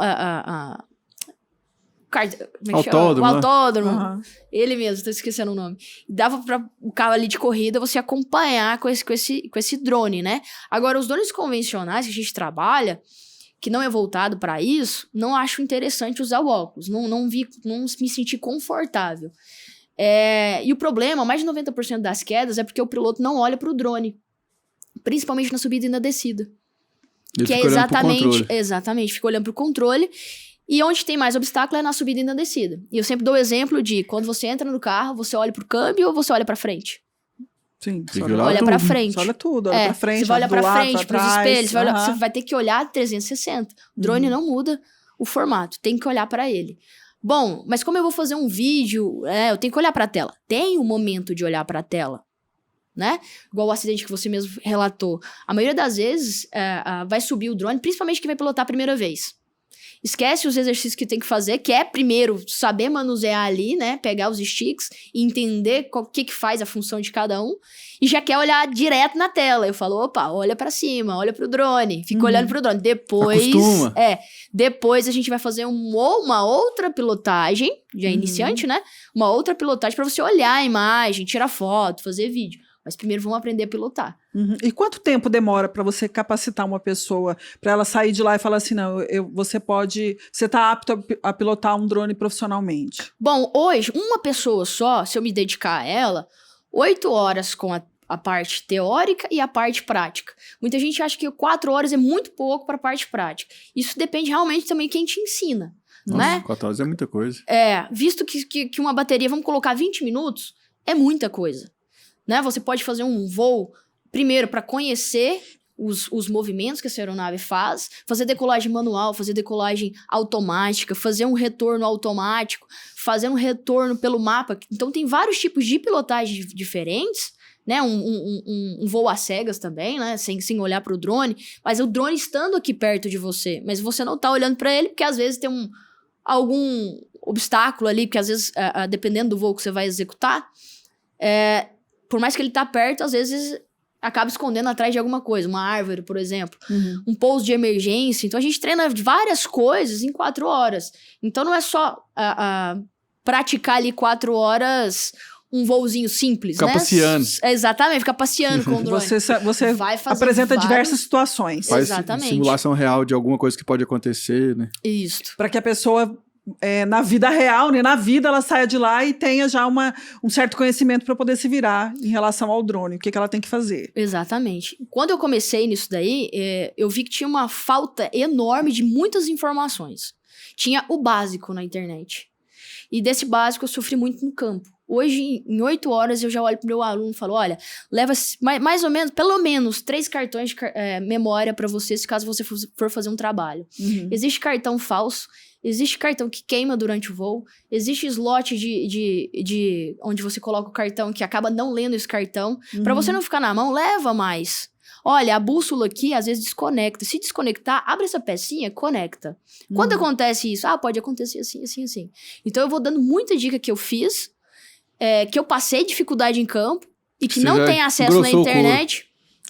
como é que chama? Autódromo, O né? autódromo. Aham. Ele mesmo, tô esquecendo o nome. Dava pra o carro ali de corrida você acompanhar com esse drone, né? Agora, os drones convencionais que a gente trabalha, que não é voltado pra isso, não acho interessante usar o óculos. Não me senti confortável. E o problema, mais de 90% das quedas, é porque o piloto não olha pro drone. Principalmente na subida e na descida. Ele que é fica olhando pro controle. exatamente, fica olhando pro controle. E onde tem mais obstáculo é na subida e na descida. E eu sempre dou o exemplo de quando você entra no carro, você olha pro câmbio ou você olha pra frente? Sim, Tem só que olhar Olha tudo. pra frente. Você olha tudo, olha pra frente, você vai olhar do pra lado, frente, pra pros trás, espelhos, aham. você vai ter que olhar 360. O drone não muda o formato, tem que olhar pra ele. Bom, mas como eu vou fazer um vídeo, eu tenho que olhar pra tela. Tem um momento de olhar pra tela, né? Igual o acidente que você mesmo relatou. A maioria das vezes vai subir o drone, principalmente quem vai pilotar a primeira vez. Esquece os exercícios que tem que fazer, que é primeiro saber manusear ali, né? Pegar os sticks e entender o que faz a função de cada um. E já quer olhar direto na tela. Eu falo, opa, olha pra cima, olha pro drone. Fica olhando pro drone. Depois... Acostuma. Depois a gente vai fazer uma outra pilotagem, já iniciante, né? Uma outra pilotagem pra você olhar a imagem, tirar foto, fazer vídeo. Mas primeiro vamos aprender a pilotar. E quanto tempo demora para você capacitar uma pessoa, para ela sair de lá e falar assim, não, você está apto a pilotar um drone profissionalmente? Bom, hoje, uma pessoa só, se eu me dedicar a ela, 8 horas com a parte teórica e a parte prática. Muita gente acha que 4 horas é muito pouco para a parte prática. Isso depende realmente também de quem te ensina, Nossa, né? 4 horas é muita coisa. Visto que uma bateria, vamos colocar 20 minutos, é muita coisa. Né? Você pode fazer um voo, primeiro, para conhecer os movimentos que essa aeronave faz, fazer decolagem manual, fazer decolagem automática, fazer um retorno automático, fazer um retorno pelo mapa. Então, tem vários tipos de pilotagem diferentes, né? Um voo às cegas também, né? Sem olhar para o drone, mas o drone estando aqui perto de você, mas você não tá olhando para ele, porque às vezes tem algum obstáculo ali, porque às vezes, dependendo do voo que você vai executar, por mais que ele tá perto, às vezes acaba escondendo atrás de alguma coisa. Uma árvore, por exemplo. Um pouso de emergência. Então, a gente treina várias coisas em 4 horas. Então, não é só praticar ali 4 horas um voozinho simples, Ficar né? passeando. Exatamente, ficar passeando com o drone. Você vai fazer apresenta diversas situações. Faz Exatamente. simulação real de alguma coisa que pode acontecer, né? Isso. Para que a pessoa... na vida real, né? Na vida ela saia de lá e tenha já um certo conhecimento para poder se virar em relação ao drone, o que ela tem que fazer. Exatamente. Quando eu comecei nisso daí, eu vi que tinha uma falta enorme de muitas informações. Tinha o básico na internet. E desse básico eu sofri muito no campo. Hoje, em 8 horas, eu já olho pro meu aluno e falo, olha, leva mais ou menos, pelo menos 3 cartões de memória para você, se caso você for fazer um trabalho. Existe cartão falso, existe cartão que queima durante o voo, existe slot de onde você coloca o cartão que acaba não lendo esse cartão. Para você não ficar na mão, leva mais. Olha, a bússola aqui às vezes desconecta. Se desconectar, abre essa pecinha, conecta. Quando acontece isso? Pode acontecer assim, assim, assim. Então eu vou dando muita dica que eu fiz, que eu passei dificuldade em campo e que não tem acesso na internet.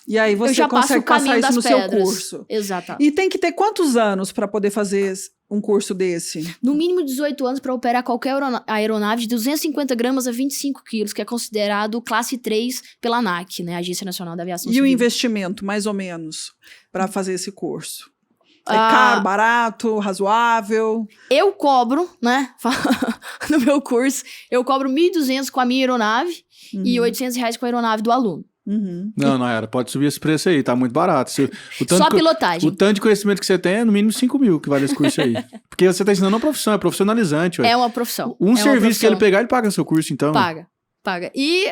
E aí você consegue passar isso no seu curso. Exato. E tem que ter quantos anos para poder fazer um curso desse? No mínimo 18 anos para operar qualquer aeronave de 250 gramas a 25 quilos, que é considerado classe 3 pela ANAC, né? Agência Nacional da Aviação Civil. E o investimento, mais ou menos, para fazer esse curso? É caro, barato, razoável? Eu cobro, né? No meu curso, eu cobro 1.200 com a minha aeronave e R$800 com a aeronave do aluno. Não, era. Pode subir esse preço aí, tá muito barato. Só a pilotagem. O tanto de conhecimento que você tem é no mínimo 5 mil que vale esse curso aí. Porque você tá ensinando uma profissão, é profissionalizante. Ué. É uma profissão. Serviço que ele pegar, ele paga seu curso, então. Paga. E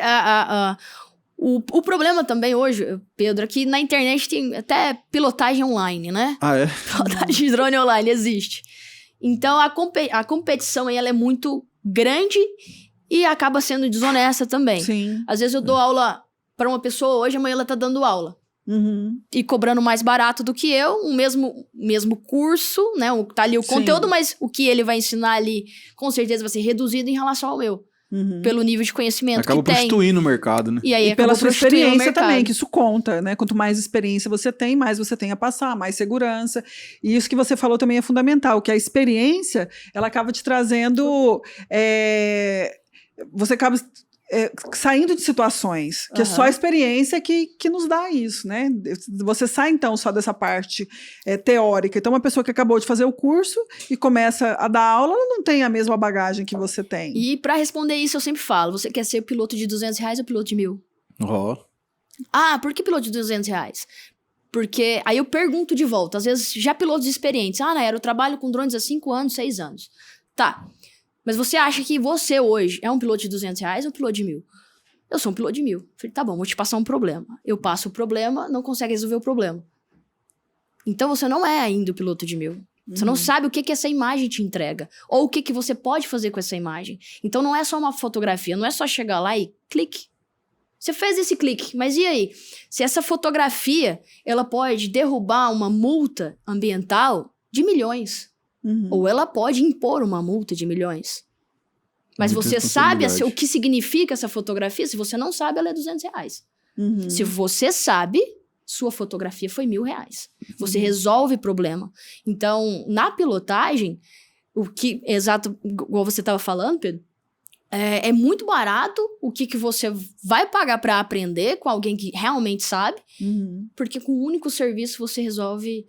o problema também hoje, Pedro, é que na internet tem até pilotagem online, né? É? Pilotagem de drone online existe. Então, a competição aí, ela é muito grande e acaba sendo desonesta também. Sim. Às vezes eu dou aula para uma pessoa hoje, amanhã ela tá dando aula. E cobrando mais barato do que eu, o mesmo curso, né? Tá ali o conteúdo, mas o que ele vai ensinar ali, com certeza vai ser reduzido em relação ao meu. Pelo nível de conhecimento acaba que tem. Acaba prostituindo o mercado, né? E pela sua experiência também, que isso conta, né? Quanto mais experiência você tem, mais você tem a passar, mais segurança. E isso que você falou também é fundamental, que a experiência, ela acaba te trazendo... você acaba... saindo de situações, que é só a experiência que nos dá isso, né? Você sai, então, só dessa parte teórica. Então, uma pessoa que acabou de fazer o curso e começa a dar aula, ela não tem a mesma bagagem que você tem. E para responder isso, eu sempre falo, você quer ser piloto de R$200 ou piloto de 1.000? Por que piloto de R$200? Porque aí eu pergunto de volta, às vezes já pilotos experientes, Nayara, eu trabalho com drones há 5 anos, 6 anos. Tá. Mas você acha que você hoje é um piloto de R$200 ou um piloto de 1.000? Eu sou um piloto de 1.000. Falei, tá bom, vou te passar um problema. Eu passo o problema, não consegue resolver o problema. Então você não é ainda o piloto de 1.000. Você não sabe o que essa imagem te entrega. Ou o que você pode fazer com essa imagem. Então não é só uma fotografia, não é só chegar lá e clique. Você fez esse clique, mas e aí? Se essa fotografia, ela pode derrubar uma multa ambiental de milhões. ou ela pode impor uma multa de milhões. Mas Muita você sabe responsabilidade. o que significa essa fotografia? Se você não sabe, ela é R$200. Uhum. Se você sabe, sua fotografia foi R$1.000. Você resolve problema. Então, na pilotagem, igual você estava falando, Pedro, é muito barato o que você vai pagar para aprender com alguém que realmente sabe, porque com um único serviço você resolve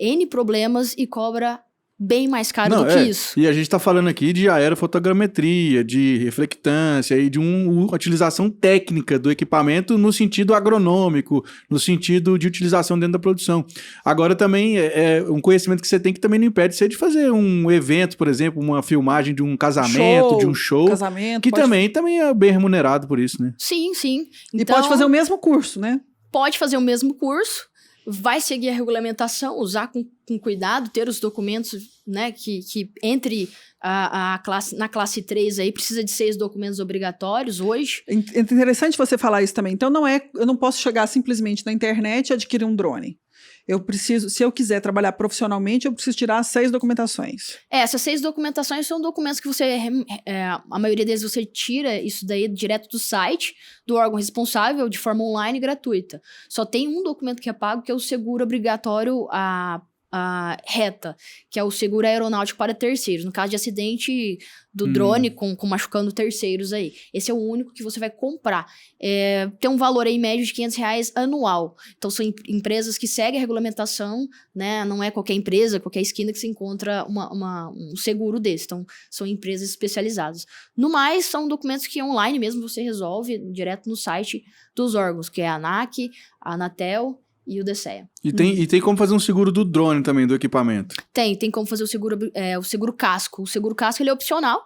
N problemas e cobra bem mais caro do que isso. E a gente tá falando aqui de aerofotogrametria, de reflectância e de uma utilização técnica do equipamento no sentido agronômico, no sentido de utilização dentro da produção. Agora também é um conhecimento que você tem que também não impede você de fazer um evento, por exemplo, uma filmagem de um casamento, de um show, casamento, que também é bem remunerado por isso, né? Sim, sim. E Então, pode fazer o mesmo curso, né? pode fazer o mesmo curso, vai seguir a regulamentação, usar com cuidado, ter os documentos, né, que entre na classe 3 aí, precisa de 6 documentos obrigatórios hoje. É interessante você falar isso também. Então, eu não posso chegar simplesmente na internet e adquirir um drone. Eu preciso, se eu quiser trabalhar profissionalmente, eu preciso tirar 6 documentações. Essas 6 documentações são documentos que você, a maioria deles você tira isso daí direto do site do órgão responsável de forma online e gratuita. Só tem um documento que é pago, que é o seguro obrigatório a reta, que é o seguro aeronáutico para terceiros. No caso de acidente do drone com machucando terceiros aí. Esse é o único que você vai comprar. Tem um valor aí médio de R$500 anual. Então são empresas que seguem a regulamentação, né? Não é qualquer empresa, qualquer esquina que se encontra um seguro desse. Então são empresas especializadas. No mais, são documentos que online mesmo você resolve direto no site dos órgãos, que é a ANAC, a Anatel e o DSEA. E tem como fazer um seguro do drone também, do equipamento? Tem como fazer o seguro casco. O seguro casco, ele é opcional.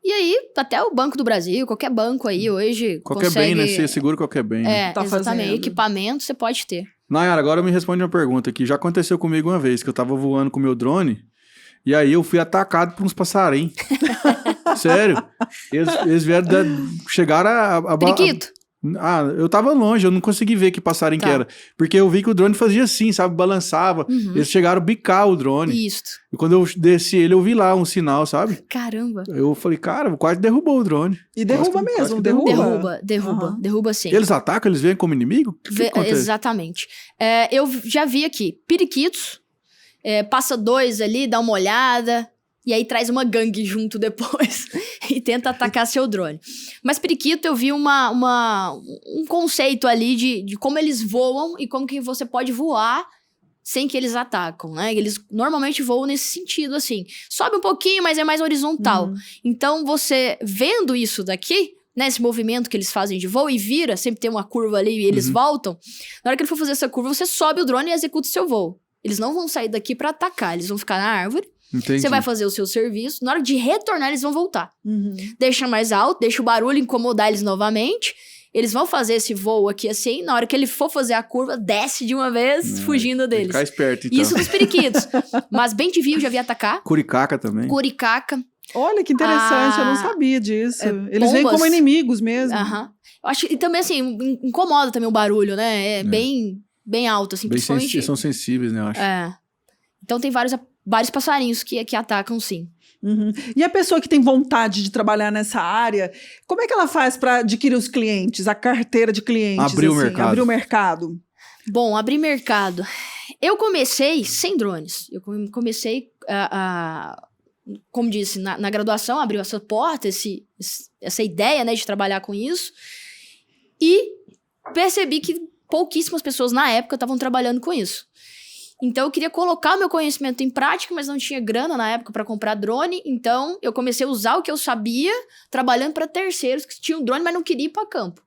E aí, até o Banco do Brasil, qualquer banco aí hoje Qualquer consegue... bem, né? Você segura qualquer bem. Né? Tá exatamente. fazendo. Equipamento você pode ter. Nayara, agora me responde uma pergunta aqui. Já aconteceu comigo uma vez, que eu tava voando com o meu drone, e aí eu fui atacado por uns passarinhos. Sério. Eles vieram chegaram a Periquito. eu tava longe, eu não consegui ver que passarinho que era. Porque eu vi que o drone fazia assim, sabe? Balançava. Eles chegaram a bicar o drone. Isso. E quando eu desci ele, eu vi lá um sinal, sabe? Caramba. Eu falei, cara, quase derrubou o drone. E derruba Quase mesmo, que derruba. Derruba sim. Eles atacam, eles veem como inimigo? O que acontece? Exatamente. Eu já vi aqui, periquitos, passa 2 ali, dá uma olhada, e aí traz uma gangue junto depois e tenta atacar seu drone. Mas periquito, eu vi um conceito ali de como eles voam e como que você pode voar sem que eles atacam, né? Eles normalmente voam nesse sentido, assim. Sobe um pouquinho, mas é mais horizontal. Então, você vendo isso daqui, né, esse movimento que eles fazem de voo e vira, sempre tem uma curva ali e eles voltam. Na hora que ele for fazer essa curva, você sobe o drone e executa o seu voo. Eles não vão sair daqui pra atacar, eles vão ficar na árvore. Entendi. Você vai fazer o seu serviço. Na hora de retornar, eles vão voltar. Deixa mais alto, deixa o barulho incomodar eles novamente. Eles vão fazer esse voo aqui assim. Na hora que ele for fazer a curva, desce de uma vez, fugindo deles. Ficar esperto, então. Isso dos periquitos. Mas bem de eu já vi atacar. Curicaca também. Curicaca. Olha que interessante, eu não sabia disso. Eles vêm pombas. como inimigos mesmo. Aham. Eu acho que também, assim, incomoda também o barulho, né? Bem alto, assim, Bem principalmente. são sensíveis, né, eu acho. Então tem vários passarinhos que atacam, sim. E a pessoa que tem vontade de trabalhar nessa área, como é que ela faz para adquirir os clientes, a carteira de clientes? Abrir o mercado. Abrir o mercado. Bom, abrir mercado. Eu comecei sem drones. Eu comecei como disse, na graduação, abriu essa porta, essa ideia, né, de trabalhar com isso. E percebi que pouquíssimas pessoas na época estavam trabalhando com isso. Então, eu queria colocar o meu conhecimento em prática, mas não tinha grana na época para comprar drone. Então, eu comecei a usar o que eu sabia, trabalhando para terceiros que tinham drone, mas não queriam ir para campo.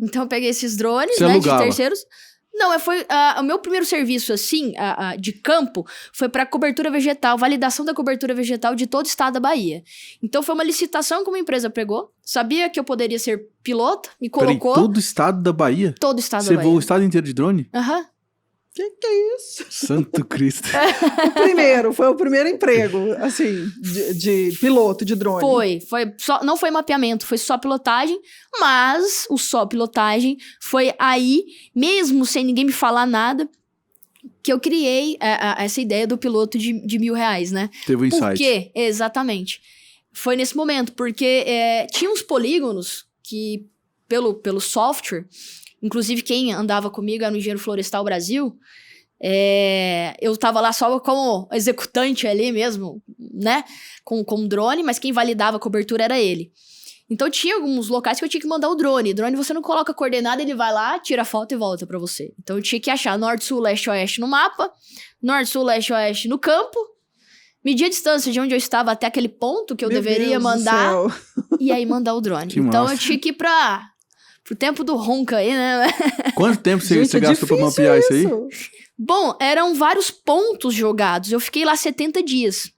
Então, eu peguei esses drones, Você né, alugava? de terceiros. Não, foi o meu primeiro serviço, assim, de campo, foi para cobertura vegetal, validação da cobertura vegetal de todo o estado da Bahia. Então, foi uma licitação que uma empresa pegou, sabia que eu poderia ser piloto, me colocou... Peraí, todo o estado da Bahia? Todo o estado da Você Bahia. voa o estado inteiro de drone? Aham. Que é isso? Santo Cristo. Foi o primeiro emprego, assim, de piloto de drone. Não foi mapeamento, foi só pilotagem, mas o só pilotagem foi aí, mesmo sem ninguém me falar nada, que eu criei essa ideia do piloto de R$1.000, né? Teve um insight. Por quê? Exatamente. Foi nesse momento, porque tinha uns polígonos que, pelo software, inclusive quem andava comigo era o Engenheiro Florestal Brasil, eu tava lá só como executante ali mesmo, né? Com drone, mas quem validava a cobertura era ele. Então tinha alguns locais que eu tinha que mandar o drone. Drone você não coloca a coordenada, ele vai lá, tira a foto e volta pra você. Então eu tinha que achar norte, sul, leste, oeste no mapa, norte, sul, leste, oeste no campo, medir a distância de onde eu estava até aquele ponto que eu deveria mandar, e aí mandar o drone. Que então massa. eu tinha que ir pro tempo do ronca aí, né? Quanto tempo você Gente, gastou pra mapear isso aí? Bom, eram vários pontos jogados. Eu fiquei lá 70 dias.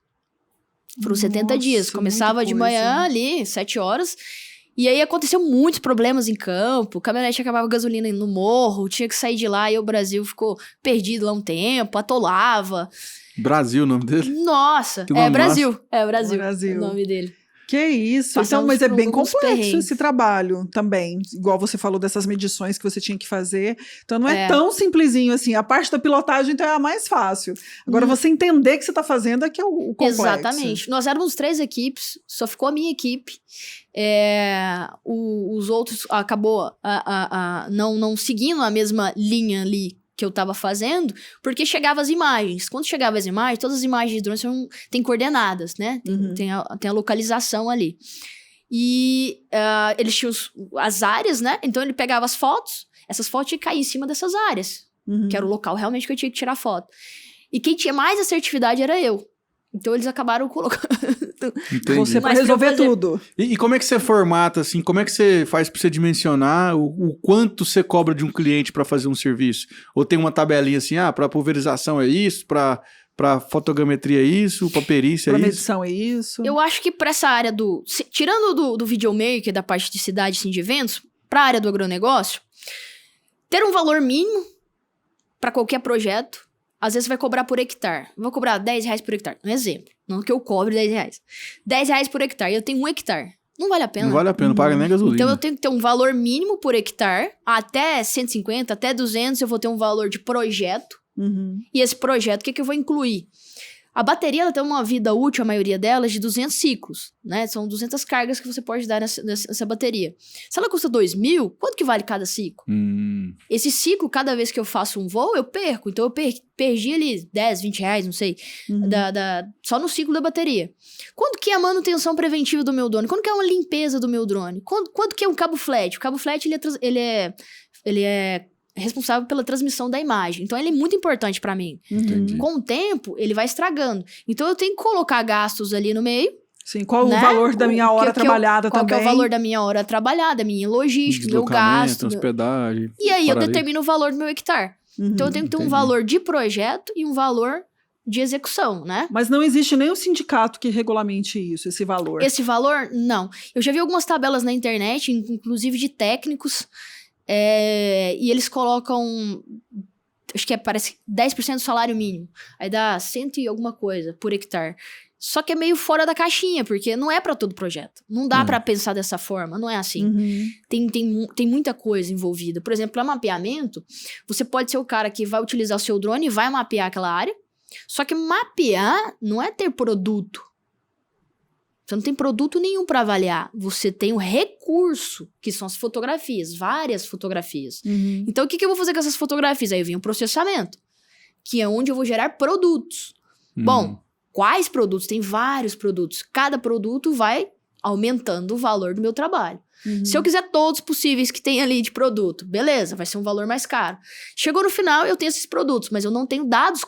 Foram 70 dias. Começava de manhã ali, 7 horas. E aí aconteceu muitos problemas em campo. Caminhonete acabava gasolina no morro. Tinha que sair de lá e o Brasil ficou perdido lá um tempo. Atolava. Brasil, o nome dele? Nossa. Que nome Brasil. Brasil. Brasil. O nome dele. Que isso, então, Passamos mas é por bem alguns complexo perrengues. esse trabalho também. Igual você falou dessas medições que você tinha que fazer. Então não é É. tão simplesinho assim. A parte da pilotagem então é a mais fácil. Agora você entender o que você está fazendo é que é o complexo. Exatamente. Nós éramos 3 equipes, só ficou a minha equipe. Os outros acabou não seguindo a mesma linha ali que eu tava fazendo, porque chegavam as imagens. Quando chegavam as imagens, todas as imagens de drone têm coordenadas, né? Tem a localização ali. E eles tinham as áreas, né? Então ele pegava as fotos, essas fotos tinham que cair em cima dessas áreas, que era o local realmente que eu tinha que tirar foto. E quem tinha mais assertividade era eu. Então eles acabaram colocando. Entendi. Você para Mas pra resolver fazer- tudo. E como é que você formata, assim, como é que você faz pra você dimensionar o quanto você cobra de um cliente pra fazer um serviço? Ou tem uma tabelinha assim, pra pulverização é isso, pra fotogrametria é isso, pra perícia é Para isso? medição é isso. Eu acho que pra essa área tirando do videomaker, da parte de cidade, assim, de eventos, pra área do agronegócio, ter um valor mínimo pra qualquer projeto, às vezes vai cobrar por hectare. Eu vou cobrar R$10 por hectare. Um exemplo. Não que eu cobre R$10. R$10 por hectare. Eu tenho 1 hectare. Não vale a pena. Não vale a pena, não paga nem gasolina. Então eu tenho que ter um valor mínimo por hectare. Até 150, até 200 eu vou ter um valor de projeto. E esse projeto, o que eu vou incluir? A bateria, ela tem uma vida útil, a maioria delas, de 200 ciclos, né? São 200 cargas que você pode dar nessa bateria. Se ela custa 2.000, quanto que vale cada ciclo? Esse ciclo, cada vez que eu faço um voo, eu perco. Então, eu perdi ali 10, 20 reais, não sei, só no ciclo da bateria. Quanto que é a manutenção preventiva do meu drone? Quanto que é uma limpeza do meu drone? Quanto que é um cabo flat? O cabo flat, ele é responsável pela transmissão da imagem. Então, ele é muito importante pra mim. Entendi. Com o tempo, ele vai estragando. Então, eu tenho que colocar gastos ali no meio. Sim, qual né? o valor da minha hora trabalhada qual também. que é o valor da minha hora trabalhada, minha logística, meu gasto. Hospedagem. E aí, eu paralelo. determino o valor do meu hectare. Então, eu tenho que ter um entendi. valor de projeto e um valor de execução, né? Mas não existe nenhum sindicato que regulamente isso, esse valor. Esse valor, não. Eu já vi algumas tabelas na internet, inclusive de técnicos, e eles colocam, acho que parece 10% do salário mínimo. Aí dá 100 e alguma coisa por hectare. Só que é meio fora da caixinha, porque não é pra todo projeto. Não dá pra pensar dessa forma, não é assim. Tem muita coisa envolvida. Por exemplo, para mapeamento, você pode ser o cara que vai utilizar o seu drone e vai mapear aquela área. Só que mapear não é ter produto. Você não tem produto nenhum para avaliar. Você tem o recurso, que são as fotografias, várias fotografias. Então, o que eu vou fazer com essas fotografias? Aí vem o processamento, que é onde eu vou gerar produtos. Bom, quais produtos? Tem vários produtos. Cada produto vai aumentando o valor do meu trabalho. Se eu quiser todos possíveis que tem ali de produto, beleza, vai ser um valor mais caro. Chegou no final, eu tenho esses produtos, mas eu não tenho dados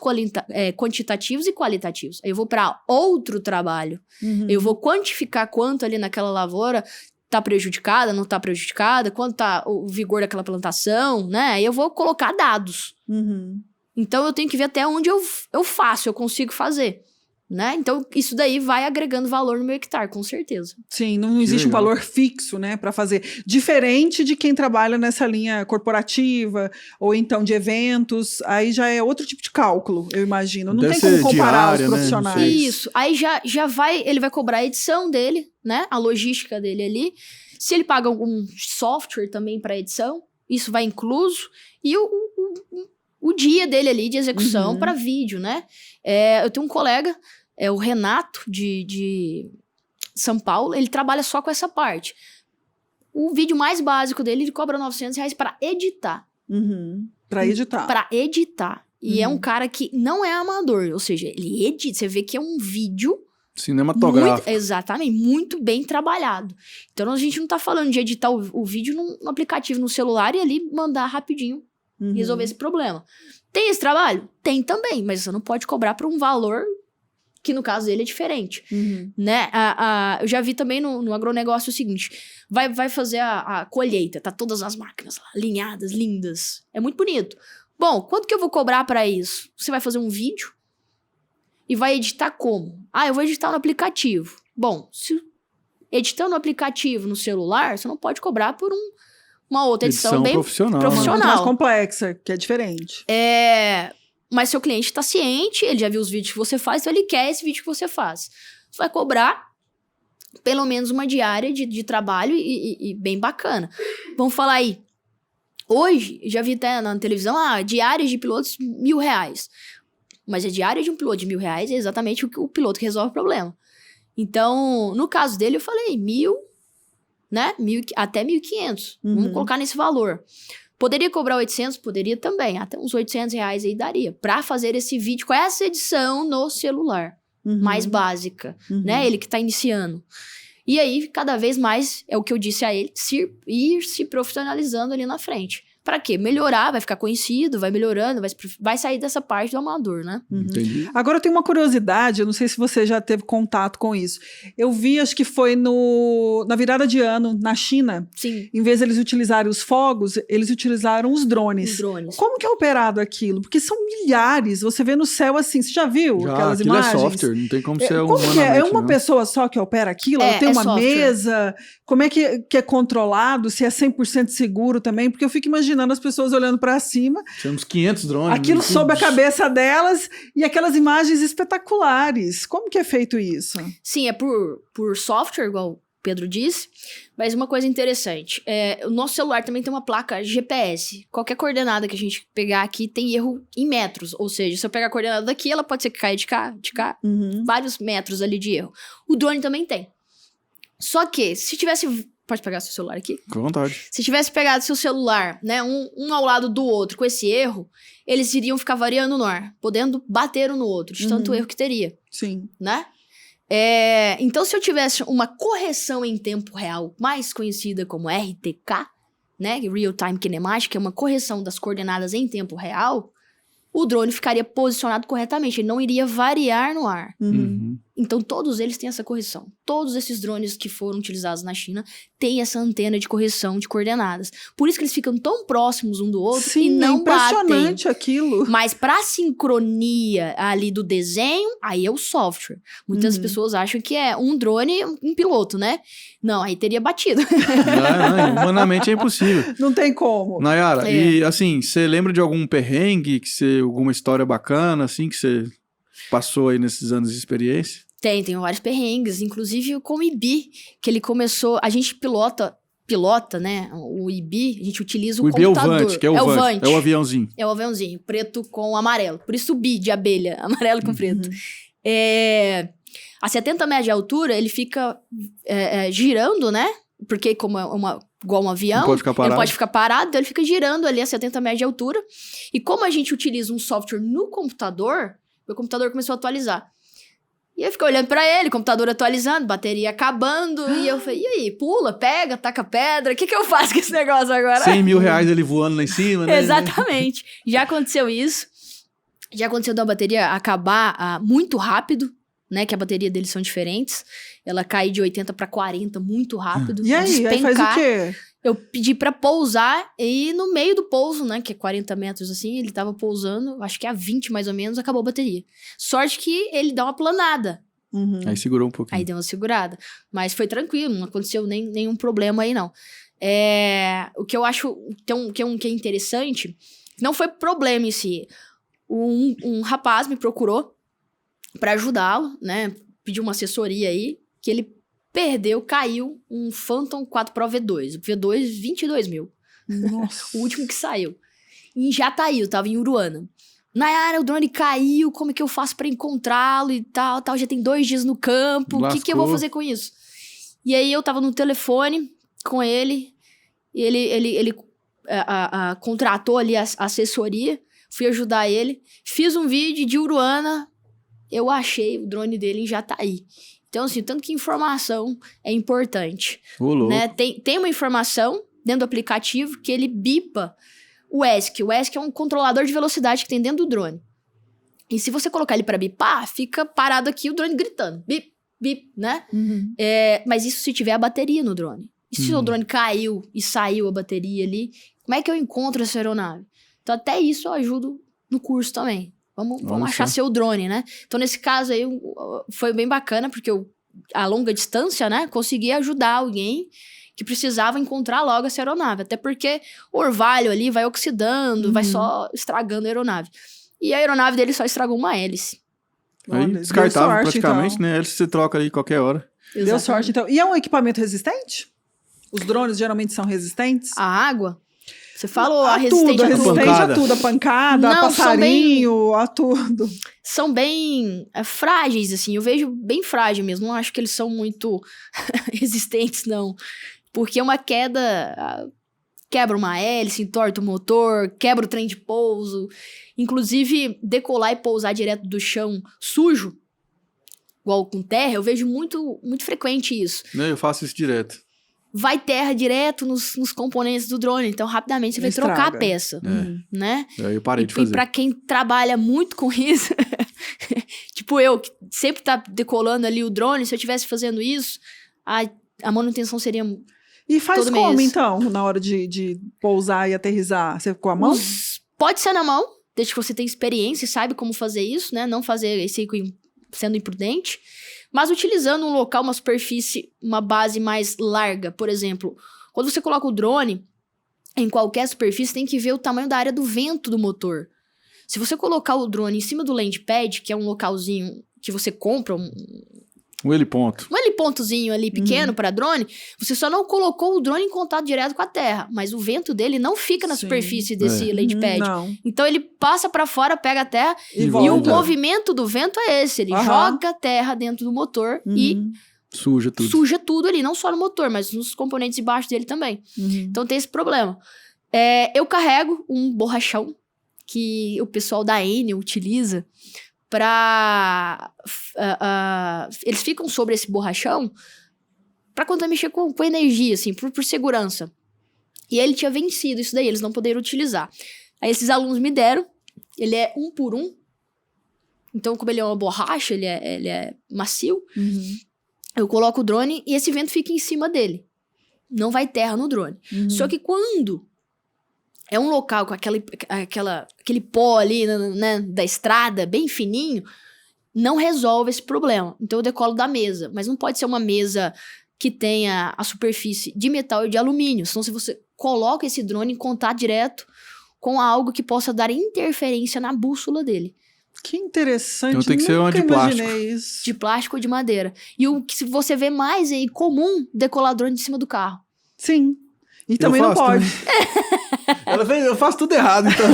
quantitativos e qualitativos. Aí eu vou para outro trabalho. Eu vou quantificar quanto ali naquela lavoura tá prejudicada, não tá prejudicada, quanto tá o vigor daquela plantação, né? Aí eu vou colocar dados. Então eu tenho que ver até onde eu faço, eu consigo fazer. Né? Então, isso daí vai agregando valor no meu hectare, com certeza. Sim, não existe um legal. valor fixo, né, para fazer. Diferente de quem trabalha nessa linha corporativa ou então de eventos, aí já é outro tipo de cálculo, eu imagino. Não Deve tem como ser comparar diária, os né? profissionais. Não sei. Isso. Aí já vai, ele vai cobrar a edição dele, né? A logística dele ali. Se ele paga algum software também para edição, isso vai incluso. E o o dia dele ali de execução para vídeo, né? Eu tenho um colega, o Renato, de São Paulo, ele trabalha só com essa parte. O vídeo mais básico dele, ele cobra R$900 para editar. Pra editar. Pra editar. E é um cara que não é amador, ou seja, ele edita. Você vê que é um vídeo... Cinematográfico. Exatamente, muito bem trabalhado. Então a gente não tá falando de editar o vídeo num aplicativo no celular e ali mandar rapidinho resolver esse problema. Tem esse trabalho? Tem também, mas você não pode cobrar por um valor que no caso dele é diferente. Né? Eu já vi também no agronegócio o seguinte, vai fazer a colheita, tá todas as máquinas lá, alinhadas, lindas. É muito bonito. Bom, quanto que eu vou cobrar para isso? Você vai fazer um vídeo e vai editar como? Eu vou editar no aplicativo. Bom, se editando no aplicativo no celular, você não pode cobrar por uma outra edição bem profissional. Muito mais complexa, que é diferente. Mas seu cliente está ciente, ele já viu os vídeos que você faz, então ele quer esse vídeo que você faz. Você vai cobrar pelo menos uma diária de trabalho e bem bacana. Vamos falar aí. Hoje, já vi até na televisão, diárias de pilotos R$1.000. Mas a diária de um piloto de R$1.000 é exatamente o piloto que resolve o problema. Então, no caso dele, eu falei 1.000, né? Até 1.500. Vamos colocar nesse valor. Poderia cobrar 800? Poderia também. Até uns R$800 aí daria. Pra fazer esse vídeo com essa edição no celular. Mais básica. Né? Ele que tá iniciando. E aí, cada vez mais, é o que eu disse a ele, ir se profissionalizando ali na frente. Pra quê? Melhorar, vai ficar conhecido, vai melhorando, vai sair dessa parte do amador, né? Entendi. Agora eu tenho uma curiosidade, eu não sei se você já teve contato com isso. Eu vi, acho que foi na virada de ano, na China. Sim. Em vez de eles utilizarem os fogos, eles utilizaram os drones. Os drones. Como que é operado aquilo? Porque são milhares, você vê no céu assim, você já viu aquelas imagens? É software, não tem como ser Como que é? É uma pessoa só que opera aquilo? Ela tem uma mesa? Como é que é controlado? Se é 100% seguro também? Porque eu fico imaginando as pessoas olhando para cima. Temos 500 drones. Aquilo sob a cabeça delas e aquelas imagens espetaculares. Como que é feito isso? Sim, é por software, igual o Pedro disse. Mas uma coisa interessante, o nosso celular também tem uma placa GPS. Qualquer coordenada que a gente pegar aqui tem erro em metros. Ou seja, se eu pegar a coordenada daqui, ela pode ser que caia de cá, vários metros ali de erro. O drone também tem. Só que, se tivesse... Pode pegar seu celular aqui? Com vontade. Se tivesse pegado seu celular, né, um ao lado do outro com esse erro, eles iriam ficar variando no ar, podendo bater um no outro, de tanto erro que teria. Sim. Né? Então, se eu tivesse uma correção em tempo real, mais conhecida como RTK, né, Real Time Kinematic, que é uma correção das coordenadas em tempo real, o drone ficaria posicionado corretamente, ele não iria variar no ar. Então, todos eles têm essa correção. Todos esses drones que foram utilizados na China têm essa antena de correção de coordenadas. Por isso que eles ficam tão próximos um do outro. Sim, e não é impressionante batem. aquilo. Mas pra sincronia ali do desenho, aí é o software. Muitas pessoas acham que é um drone e um piloto, né? Não, aí teria batido. Não, humanamente é impossível. Não tem como. Nayara, e assim, você lembra de algum perrengue, alguma história bacana, assim, que você passou aí nesses anos de experiência? Tem vários perrengues, inclusive com o IBI, que ele começou... A gente pilota, né? O IBI, a gente utiliza o computador. O IBI é o Vant, que é o Vant. É o aviãozinho. É o aviãozinho, preto com amarelo. Por isso o BI de abelha, amarelo com preto. A 70 metros de altura, ele fica girando, né? Porque como é igual um avião, não pode ficar parado. Ele pode ficar parado, então ele fica girando ali a 70 metros de altura. E como a gente utiliza um software no computador, meu computador começou a atualizar. E eu fiquei olhando pra ele, computador atualizando, bateria acabando. E eu falei, e aí, pula, pega, taca pedra, o que eu faço com esse negócio agora? R$100 mil ele voando lá em cima, né? Exatamente. Já aconteceu isso. Já aconteceu da bateria acabar muito rápido, né? Que a bateria deles são diferentes. Ela cai de 80 para 40 muito rápido. E aí faz o quê? Eu pedi pra pousar e no meio do pouso, né, que é 40 metros assim, ele tava pousando, acho que a 20 mais ou menos, acabou a bateria. Sorte que ele dá uma planada. Aí segurou um pouquinho. Aí deu uma segurada. Mas foi tranquilo, não aconteceu nenhum problema aí não. O que eu acho que é interessante, não foi problema em si. Um rapaz me procurou pra ajudá-lo, né, pediu uma assessoria aí, que ele caiu um Phantom 4 Pro V2. O V2, 22 mil. Nossa. O último que saiu. em Jataí, eu tava em Uruana. Nayara, o drone caiu, como é que eu faço pra encontrá-lo e tal, já tem 2 dias no campo, o que eu vou fazer com isso? E aí eu tava no telefone com ele, e ele contratou ali a assessoria, fui ajudar ele, fiz um vídeo de Uruana, eu achei o drone dele em Jataí. Então, assim, tanto que informação é importante. Né? Tem uma informação dentro do aplicativo que ele bipa o ESC. O ESC é um controlador de velocidade que tem dentro do drone. E se você colocar ele pra bipar, fica parado aqui o drone gritando. Bip, bip, né? Mas isso se tiver a bateria no drone. E se o drone caiu e saiu a bateria ali, como é que eu encontro essa aeronave? Então, até isso eu ajudo no curso também. Vamos achar seu drone, né? Então, nesse caso aí, foi bem bacana, porque eu, a longa distância, né, consegui ajudar alguém que precisava encontrar logo essa aeronave. Até porque o orvalho ali vai oxidando, vai só estragando a aeronave. E a aeronave dele só estragou uma hélice. Aí, descartável praticamente, então. Né? Hélice você troca ali qualquer hora. Exatamente. Deu sorte, então. E é um equipamento resistente? Os drones geralmente são resistentes? A água? Você falou a resistente tudo, a tudo. Resistente a tudo, a pancada, a passarinho, a tudo. São bem frágeis, assim. Eu vejo bem frágil mesmo. Não acho que eles são muito resistentes, não. Porque uma queda quebra uma hélice, entorta o motor, quebra o trem de pouso. Inclusive, decolar e pousar direto do chão sujo, igual com terra, eu vejo muito, muito frequente isso. Eu faço isso direto. Vai terra direto nos componentes do drone. Então, rapidamente, você vai trocar a peça. Né? Eu parei de fazer. E pra quem trabalha muito com isso, tipo eu, que sempre tá decolando ali o drone, se eu estivesse fazendo isso, a manutenção seria... E faz como, então, na hora de pousar e aterrissar? Você com a mão? Pode ser na mão, desde que você tenha experiência e saiba como fazer isso, né? Não fazer isso sendo imprudente. Mas utilizando um local, uma superfície, uma base mais larga. Por exemplo, quando você coloca o drone em qualquer superfície, tem que ver o tamanho da área do vento do motor. Se você colocar o drone em cima do land pad, que é um localzinho que você compra, um heliponto. Um helipontozinho ali pequeno para drone, você só não colocou o drone em contato direto com a terra, mas o vento dele não fica na superfície desse land pad. Então ele passa para fora, pega a terra e o movimento do vento é esse, ele joga a terra dentro do motor e suja tudo ali, não só no motor, mas nos componentes de baixo dele também. Então tem esse problema. Eu carrego um borrachão que o pessoal da Enel utiliza eles ficam sobre esse borrachão pra quando mexer com energia, assim, por segurança. E ele tinha vencido isso daí, eles não poderiam utilizar. Aí esses alunos me deram, ele é 1 por 1. Então, como ele é uma borracha, ele é macio, eu coloco o drone e esse vento fica em cima dele. Não vai terra no drone. Só que quando é um local com aquele pó ali, né, da estrada, bem fininho, não resolve esse problema. Então eu decolo da mesa. Mas não pode ser uma mesa que tenha a superfície de metal e de alumínio. Senão, se você coloca esse drone em contato direto com algo que possa dar interferência na bússola dele. Que interessante. Então tem que ser uma de plástico. Isso. De plástico ou de madeira. E o que você vê mais aí, comum, decolar drone de cima do carro. Sim. E também não pode. Eu faço tudo errado, então.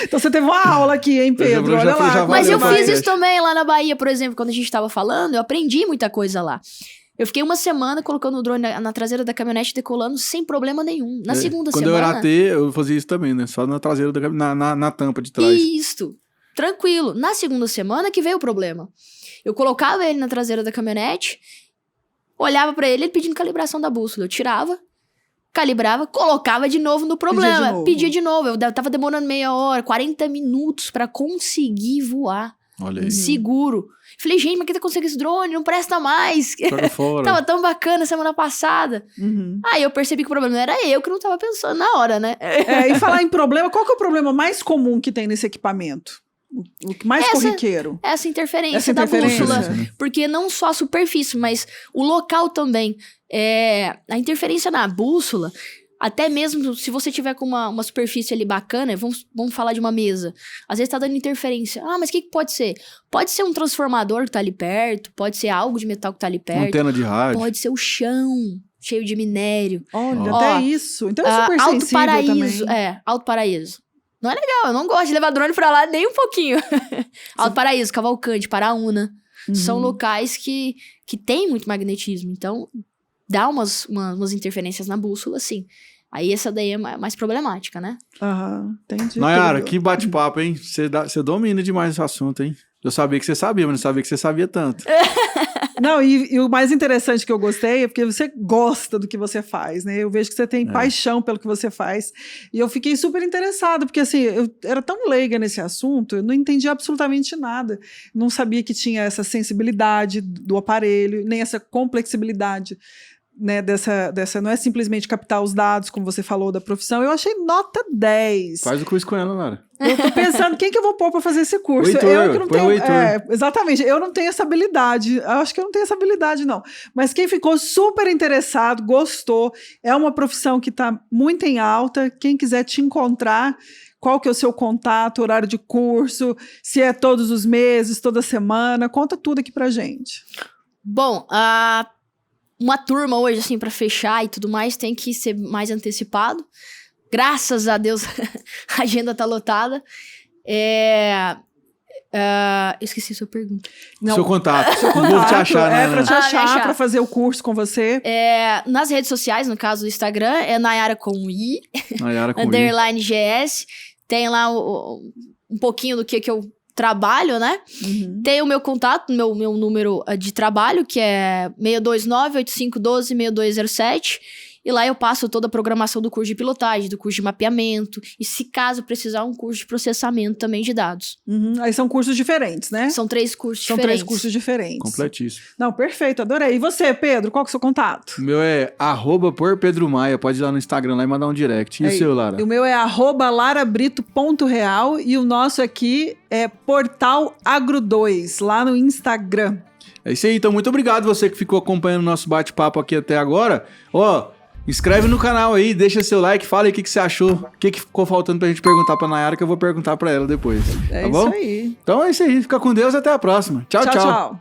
Então você teve uma aula aqui, hein, Pedro? Olha lá. Mas eu fiz isso também lá na Bahia, por exemplo, quando a gente estava falando, eu aprendi muita coisa lá. Eu fiquei uma semana colocando o drone na traseira da caminhonete, decolando sem problema nenhum. Na segunda semana... Quando eu era AT, eu fazia isso também, né? Só na traseira, na tampa de trás. Isso. Tranquilo. Na segunda semana que veio o problema. Eu colocava ele na traseira da caminhonete, olhava pra ele pedindo calibração da bússola. Eu tirava, calibrava, colocava de novo no problema. Pedia de novo. Eu tava demorando meia hora, 40 minutos pra conseguir voar. Olha aí. Seguro. Falei, gente, mas que tá conseguindo esse drone? Não presta mais. Joga fora. Tava tão bacana semana passada. Aí eu percebi que o problema não era eu que não tava pensando na hora, né? E falar em problema, qual que é o problema mais comum que tem nesse equipamento? O mais corriqueiro? Essa interferência da bússola. Porque não só a superfície, mas o local também. A interferência na bússola, até mesmo se você tiver com uma superfície ali bacana, vamos falar de uma mesa. Às vezes tá dando interferência. Mas o que pode ser? Pode ser um transformador que tá ali perto, pode ser algo de metal que tá ali perto. Antena de rádio. Pode ser o chão cheio de minério. Olha, até isso. Então é super sensível também. Alto Paraíso. Não é legal, eu não gosto de levar drone pra lá nem um pouquinho. Alto Paraíso, Cavalcante, Paraúna. São locais que tem muito magnetismo. Então, dá umas interferências na bússola, assim. Aí essa daí é mais problemática, né? Aham, entendi. Nayara, tudo. que bate-papo, hein? Você domina demais esse assunto, hein? Eu sabia que você sabia, mas não sabia que você sabia tanto. Não, e o mais interessante que eu gostei é porque você gosta do que você faz, né? Eu vejo que você tem paixão pelo que você faz. E eu fiquei super interessada, porque assim, eu era tão leiga nesse assunto, eu não entendi absolutamente nada. Não sabia que tinha essa sensibilidade do aparelho, nem essa complexibilidade, né, dessa não é simplesmente captar os dados, como você falou, da profissão. Eu achei nota 10. Faz o curso com ela, Lara. Eu tô pensando, quem que eu vou pôr pra fazer esse curso? O Heitor, eu que não põe tenho, o Heitor. exatamente, eu não tenho essa habilidade. Eu acho que eu não tenho essa habilidade, não. Mas quem ficou super interessado, gostou, é uma profissão que tá muito em alta. Quem quiser te encontrar, qual que é o seu contato, horário de curso, se é todos os meses, toda semana, conta tudo aqui pra gente. Bom, uma turma hoje, assim, pra fechar e tudo mais, tem que ser mais antecipado. Graças a Deus, a agenda tá lotada. Eu esqueci a sua pergunta. Não, Seu contato. seu Vou te contato achar, é né? pra te me achar, achar. pra fazer o curso com você. Nas redes sociais, no caso do Instagram, é Nayara com I, Nayara com I. underline GS. Tem lá um pouquinho do que eu trabalho, né? Tem o meu contato, meu número de trabalho, que é 629-8512-6207. E lá eu passo toda a programação do curso de pilotagem, do curso de mapeamento. E se caso precisar, um curso de processamento também de dados. Aí são cursos diferentes, né? São 3 cursos São diferentes. 3 cursos diferentes. Completíssimo. Não, perfeito, adorei. E você, Pedro, qual que é o seu contato? O meu é @porpedromaia. Pode ir lá no Instagram lá e mandar um direct. E o seu, Lara? O meu é @larabrito.real e o nosso aqui é Portal Agro2, lá no Instagram. É isso aí. Então, muito obrigado você que ficou acompanhando o nosso bate-papo aqui até agora. Inscreve no canal aí, deixa seu like, fala aí o que você achou, o que ficou faltando pra gente perguntar pra Nayara, que eu vou perguntar pra ela depois. É tá isso bom? aí. Então é isso aí. Fica com Deus e até a próxima. Tchau, tchau. Tchau.